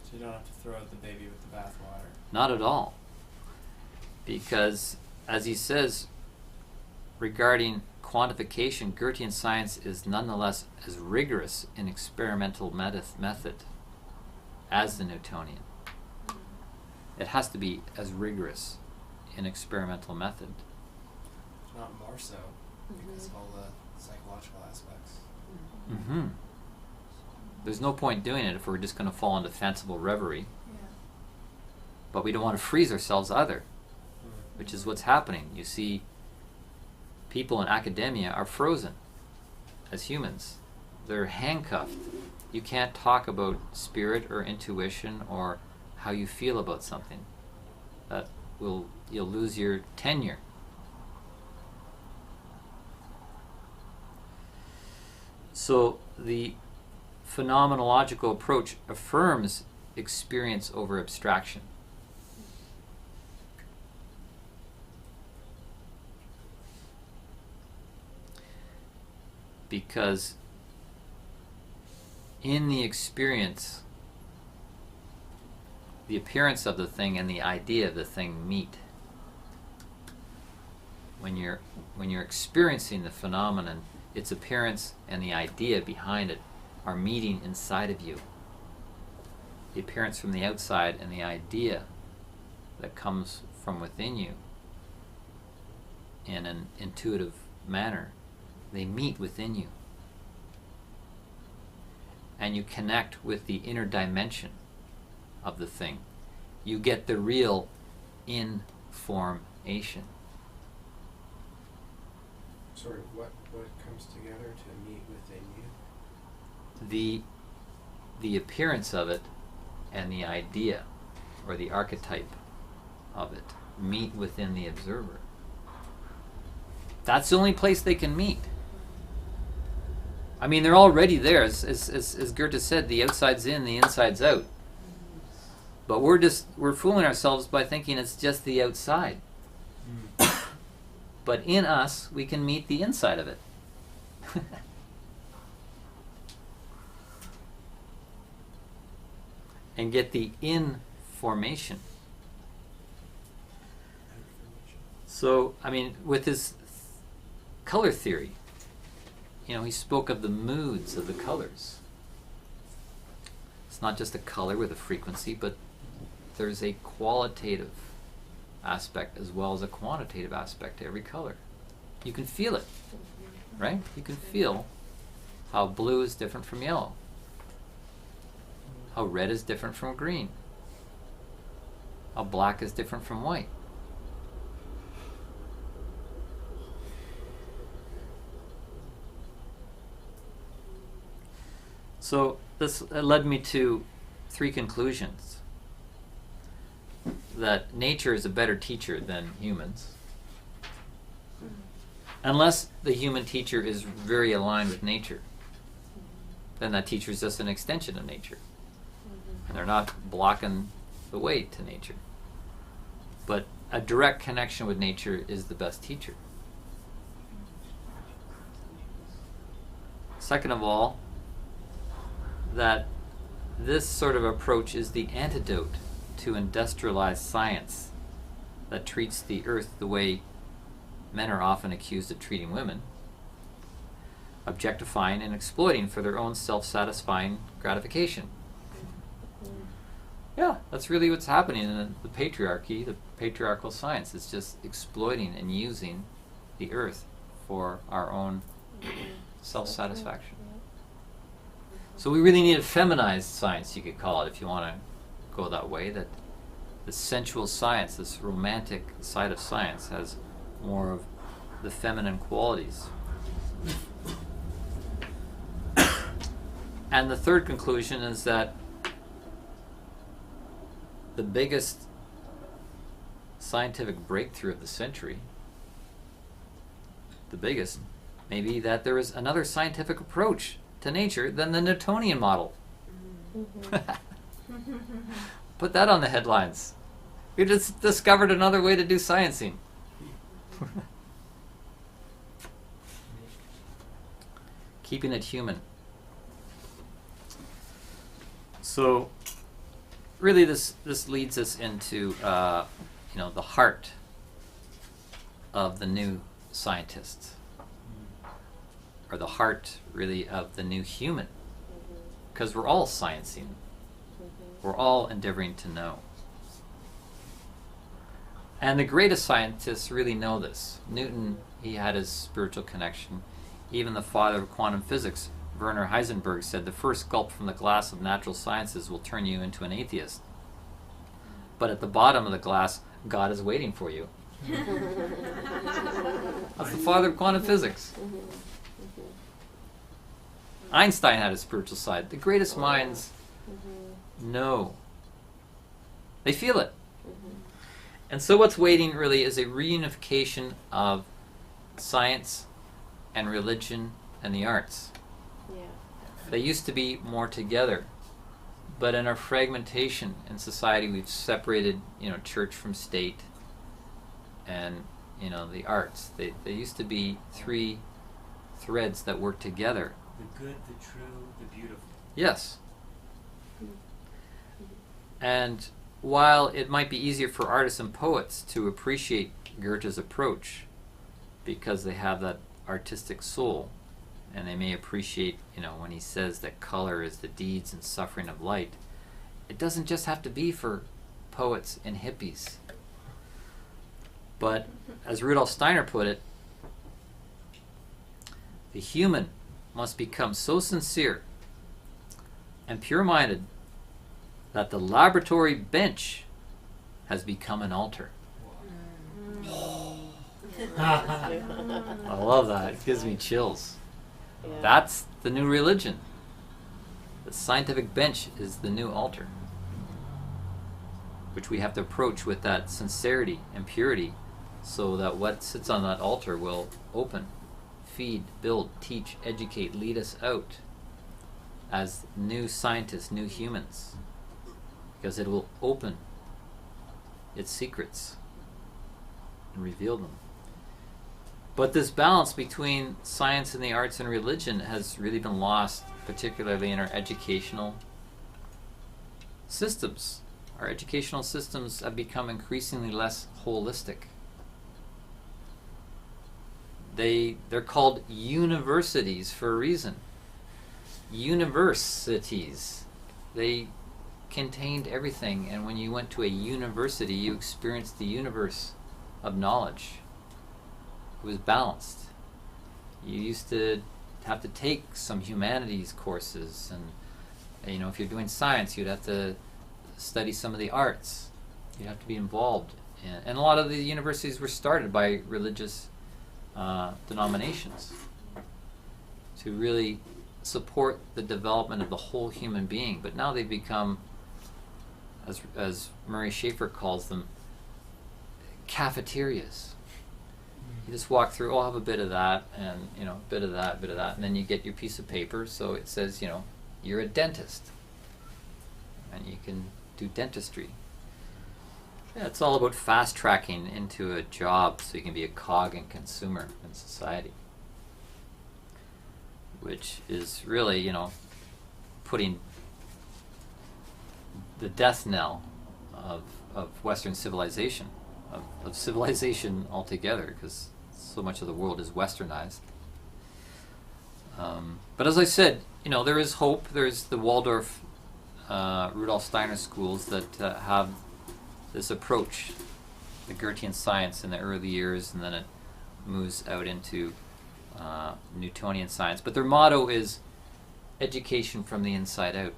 So you don't have to throw out the baby with the bathwater. Not at all. Because, as he says, regarding quantification, Goethean science is nonetheless as rigorous in experimental method as the Newtonian. It has to be as rigorous in experimental method. Not more so, because of all the psychological aspects. Mm-hmm. There's no point doing it if we're just going to fall into fanciful reverie. Yeah. But we don't want to freeze ourselves either, which is what's happening. You see, people in academia are frozen as humans. They're handcuffed. You can't talk about spirit or intuition or how you feel about something. You'll lose your tenure. So the phenomenological approach affirms experience over abstraction. Because in the experience, the appearance of the thing and the idea of the thing meet. when you're experiencing the phenomenon, its appearance and the idea behind it are meeting inside of you. The appearance from the outside and the idea that comes from within you in an intuitive manner, they meet within you. And you connect with the inner dimension of the thing. You get the real information. Sort of what comes together to meet within you? The appearance of it and the idea or the archetype of it meet within the observer. That's the only place they can meet. I mean, they're already there. As Goethe said, the outside's in, the inside's out. But we're fooling ourselves by thinking it's just the outside. But in us, we can meet the inside of it. And get the information. So, I mean, with his color theory, he spoke of the moods of the colors. It's not just a color with a frequency, but there's a qualitative aspect as well as a quantitative aspect to every color. You can feel it, right? You can feel how blue is different from yellow, how red is different from green, how black is different from white. So this led me to 3 conclusions. That nature is a better teacher than humans. Unless the human teacher is very aligned with nature. Then that teacher is just an extension of nature. And they're not blocking the way to nature. But a direct connection with nature is the best teacher. Second of all, that this sort of approach is the antidote to industrialized science that treats the earth the way men are often accused of treating women, objectifying and exploiting for their own self-satisfying gratification. Yeah, that's really what's happening in the patriarchy, the patriarchal science. It's just exploiting and using the earth for our own self-satisfaction. So we really need a feminized science, you could call it, if you want to go that way, that the sensual science, this romantic side of science, has more of the feminine qualities. And the third conclusion is that the biggest scientific breakthrough of the century, the biggest, may be that there is another scientific approach to nature than the Newtonian model. Put that on the headlines. We just discovered another way to do sciencing. Keeping it human. So, really, this leads us into the heart of the new scientists, or the heart, really, of the new human, because we're all sciencing. We're all endeavoring to know. And the greatest scientists really know this. Newton, he had his spiritual connection. Even the father of quantum physics, Werner Heisenberg, said the first gulp from the glass of natural sciences will turn you into an atheist. But at the bottom of the glass, God is waiting for you. That's the father of quantum physics. Einstein had a spiritual side. The greatest minds know. They feel it. And so what's waiting really is a reunification of science and religion and the arts. They used to be more together. But in our fragmentation in society, we've separated, church from state and, the arts. They used to be 3 threads that work together. The good, the true, the beautiful. Yes. And while it might be easier for artists and poets to appreciate Goethe's approach, because they have that artistic soul, and they may appreciate, when he says that color is the deeds and suffering of light. It doesn't just have to be for poets and hippies. But as Rudolf Steiner put it, the human must become so sincere and pure-minded that the laboratory bench has become an altar. I love that. It gives me chills. Yeah. That's the new religion. The scientific bench is the new altar, which we have to approach with that sincerity and purity, so that what sits on that altar will open, feed, build, teach, educate, lead us out as new scientists, new humans, because it will open its secrets and reveal them. But this balance between science and the arts and religion has really been lost, particularly in our educational systems. Our educational systems have become increasingly less holistic. They're called universities for a reason. Universities. They contained everything, and when you went to a university, you experienced the universe of knowledge. It was balanced. You used to have to take some humanities courses, and if you're doing science, you'd have to study some of the arts. You'd have to be involved in, and a lot of the universities were started by religious denominations to really support the development of the whole human being. But now they've become, as Murray Schafer calls them, cafeterias. You just walk through, I'll have a bit of that, and a bit of that, and then you get your piece of paper, so it says, you're a dentist, and you can do dentistry. Yeah, it's all about fast tracking into a job so you can be a cog and consumer in society, which is really, putting the death knell of Western civilization, of civilization altogether, because so much of the world is westernized. But as I said, there is hope. There's the Waldorf, Rudolf Steiner schools that have this approach, the Goethean science in the early years, and then it moves out into Newtonian science. But their motto is education from the inside out.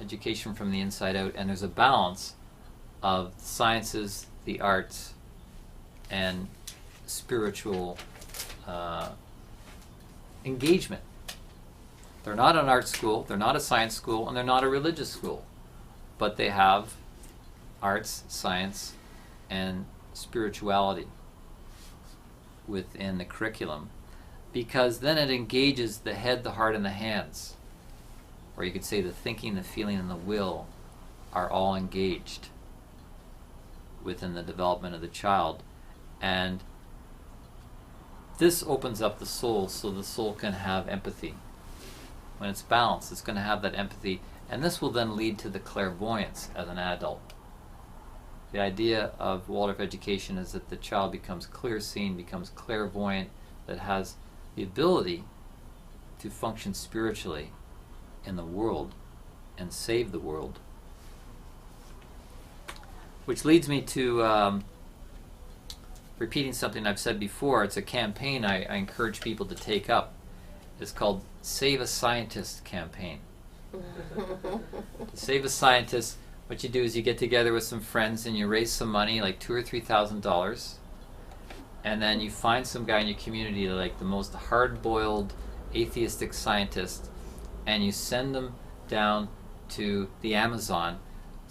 Education from the inside out, and there's a balance of sciences, the arts, and spiritual engagement. They're not an art school, they're not a science school, and they're not a religious school, but they have arts, science, and spirituality within the curriculum, because then it engages the head, the heart, and the hands. Or you could say the thinking, the feeling, and the will are all engaged within the development of the child. And this opens up the soul so the soul can have empathy. When it's balanced, it's going to have that empathy, and this will then lead to the clairvoyance as an adult. The idea of Waldorf education is that the child becomes clear-seeing, becomes clairvoyant, that has the ability to function spiritually in the world and save the world. Which leads me to repeating something I've said before. It's a campaign I encourage people to take up. It's called Save a Scientist campaign. To save a scientist, what you do is you get together with some friends and you raise some money, like $2,000 or $3,000, and then you find some guy in your community, like the most hard-boiled atheistic scientist, and you send them down to the Amazon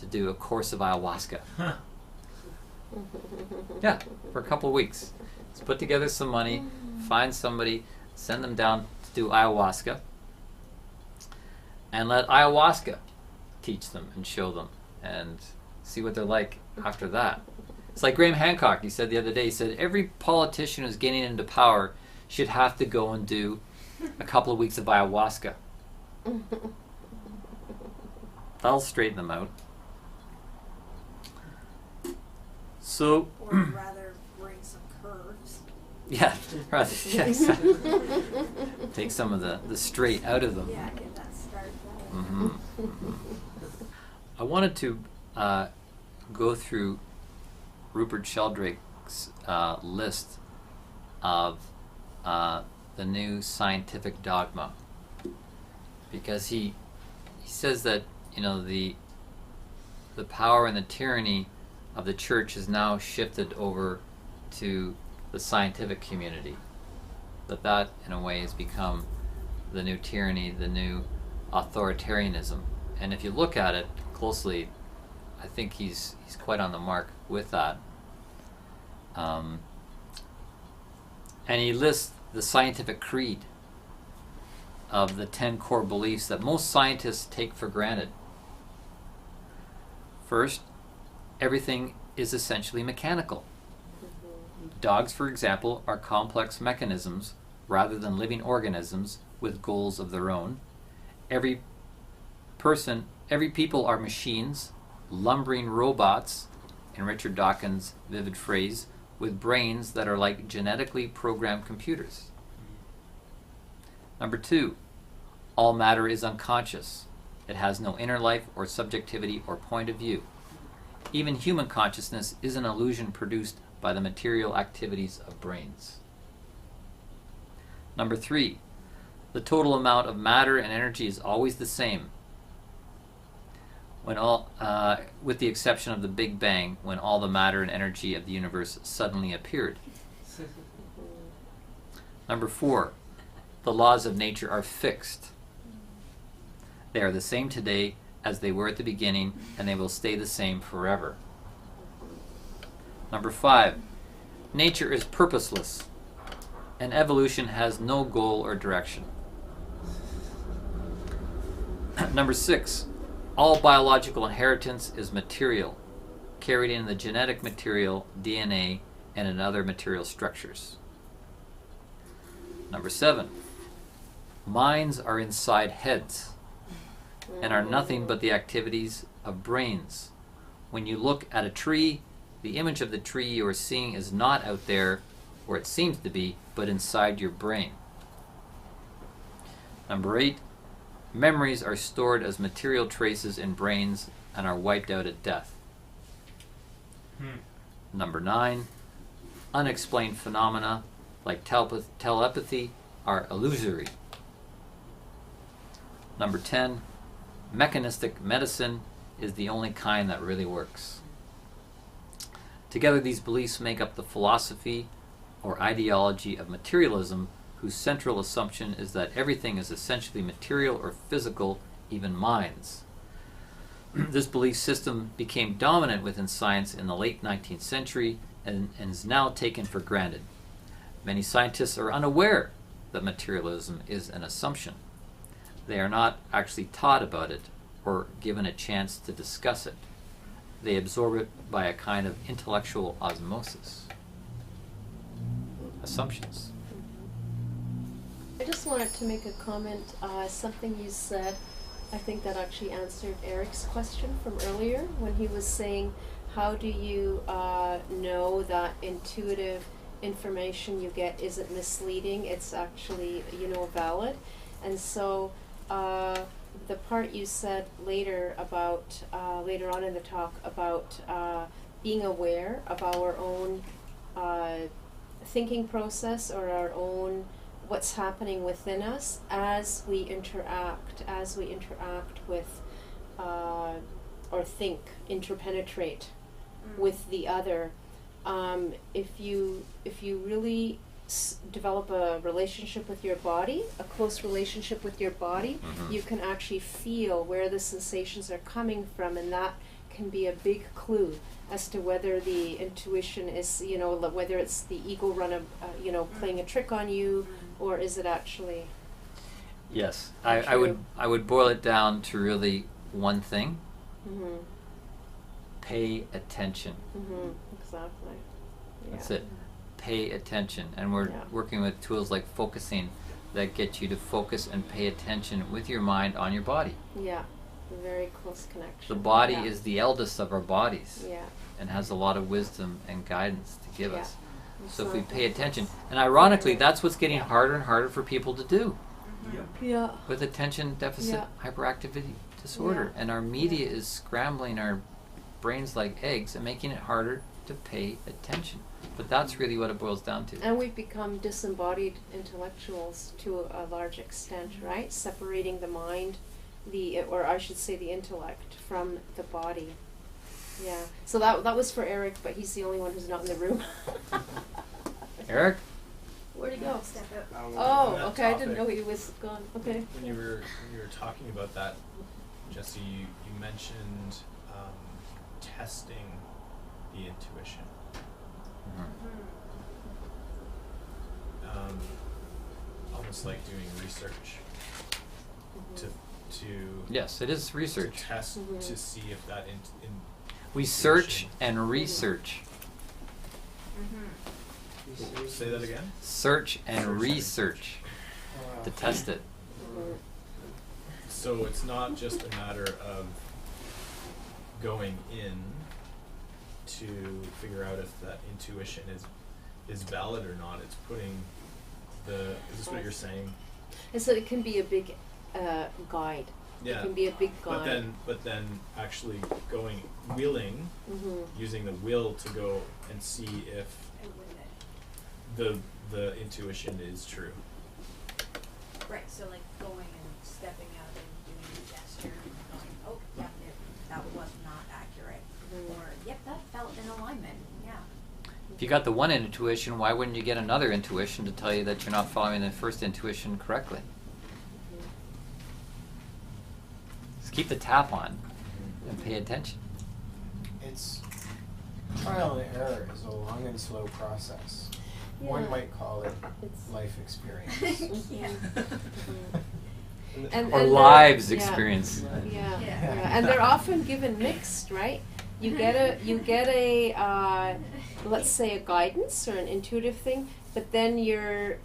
to do a course of ayahuasca. Yeah, for a couple of weeks. Let's put together some money, find somebody, send them down to do ayahuasca, and let ayahuasca teach them and show them and see what they're like after that. It's like Graham Hancock, he said the other day, he said every politician who's getting into power should have to go and do a couple of weeks of ayahuasca. That'll straighten them out. So, Or rather bring some curves. Yeah, right. Yes. Take some of the straight out of them. Yeah, get that start going. Mm-hmm. I wanted to go through Rupert Sheldrake's list of the new scientific dogma, because he says that, you know, the power and the tyranny of the church is now shifted over to the scientific community. That in a way has become the new tyranny, the new authoritarianism. And if you look at it closely, I think he's quite on the mark with that. And he lists the scientific creed of the 10 core beliefs that most scientists take for granted. First, everything is essentially mechanical. Dogs, for example, are complex mechanisms rather than living organisms with goals of their own. Every people are machines, lumbering robots, in Richard Dawkins' vivid phrase, with brains that are like genetically programmed computers. Number 2, all matter is unconscious. It has no inner life or subjectivity or point of view. Even human consciousness is an illusion produced by the material activities of brains. Number 3, the total amount of matter and energy is always the same, with the exception of the Big Bang, when all the matter and energy of the universe suddenly appeared. Number 4, the laws of nature are fixed. They are the same today as they were at the beginning, and they will stay the same forever. Number 5, nature is purposeless, and evolution has no goal or direction. Number 6, all biological inheritance is material, carried in the genetic material, DNA, and in other material structures. Number 7, minds are inside heads and are nothing but the activities of brains. When you look at a tree, the image of the tree you are seeing is not out there where it seems to be, but inside your brain. Number 8, memories are stored as material traces in brains and are wiped out at death. Number 9, unexplained phenomena like telepathy are illusory. Number 10, mechanistic medicine is the only kind that really works. Together, these beliefs make up the philosophy or ideology of materialism, whose central assumption is that everything is essentially material or physical, even minds. This belief system became dominant within science in the late 19th century and is now taken for granted. Many scientists are unaware that materialism is an assumption. They are not actually taught about it or given a chance to discuss it. They absorb it by a kind of intellectual osmosis. Assumptions. I just wanted to make a comment, something you said, I think that actually answered Eric's question from earlier when he was saying, how do you know that intuitive information you get isn't misleading, it's actually, valid? And so the part you said later about, later on in the talk about being aware of our own thinking process or our own what's happening within us as we interact with or think, interpenetrate with the other. If you really develop a relationship with your body, a close relationship with your body, you can actually feel where the sensations are coming from, and that can be a big clue as to whether the intuition is, whether it's the ego playing a trick on you, or is it actually? Yes, I would boil it down to really one thing. Pay attention. Exactly. Yeah. That's it. Pay attention, and we're working with tools like focusing that get you to focus and pay attention with your mind on your body. Yeah, a very close connection. The body is the eldest of our bodies, Yeah. and has a lot of wisdom and guidance to give us. So if we Exactly. pay attention, and ironically, that's what's getting harder and harder for people to do Yep. Yeah. with attention deficit Yeah. hyperactivity disorder. Yeah. And our media is scrambling our brains like eggs and making it harder to pay attention. But that's really what it boils down to. And we've become disembodied intellectuals to a large extent, right? Separating the mind, or I should say the intellect, from the body. Yeah. So that was for Eric, but he's the only one who's not in the room. Eric? Where'd he go? Step out. On Oh, that okay. I didn't topic, know he was gone. Okay. When you were talking about that, Jesse, you mentioned testing the intuition. Almost like doing research to Yes, it is research. to test Mhm. to see if that We search and research. say that again. Search and Search and research to test it. Mhm. So it's not just a matter of going in to figure out if that intuition is valid or not. It's putting is this what you're saying? And so it can be a big guide. Yeah. It can be a big But guide. then actually willing, using the will to go and see if the intuition is true. Right, so like going and stepping out and doing the gesture and going, oh, yep, that was not accurate. Or, yep, that felt in alignment, yeah. If you got the one intuition, why wouldn't you get another intuition to tell you that you're not following the first intuition correctly? Just keep the tap on and pay attention. It's trial and error is a long and slow process. One Yeah. might call it It's- life experience. Yeah. And Or they're- lives yeah. experience. Yeah. Yeah. And they're often given mixed, right? You get a let's say a guidance or an intuitive thing, but then you're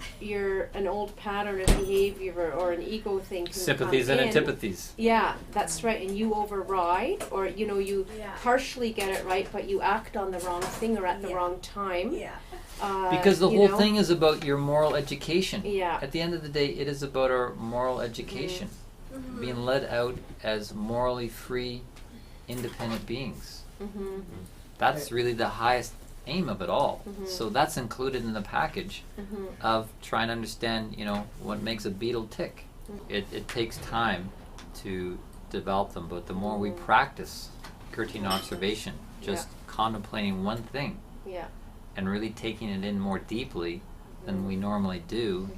an old pattern of behavior or an ego thing can Sympathies come and in. antipathies. Yeah, that's right, and you override, or you Yeah. partially get it right, but you act on the wrong thing or at the Yeah. wrong time. Yeah. Because the you whole know? thing is about your moral education. Yeah. At the end of the day, it is about our moral education. Being led out as morally free, independent beings. Mm-hmm. That's really the highest aim of it all. Mhm. So that's included in the package Mm-hmm. of trying to understand, what makes a beetle tick. It takes time to develop them, but the more we practice Goethean observation, just contemplating one thing Yeah. and really taking it in more deeply than we normally do,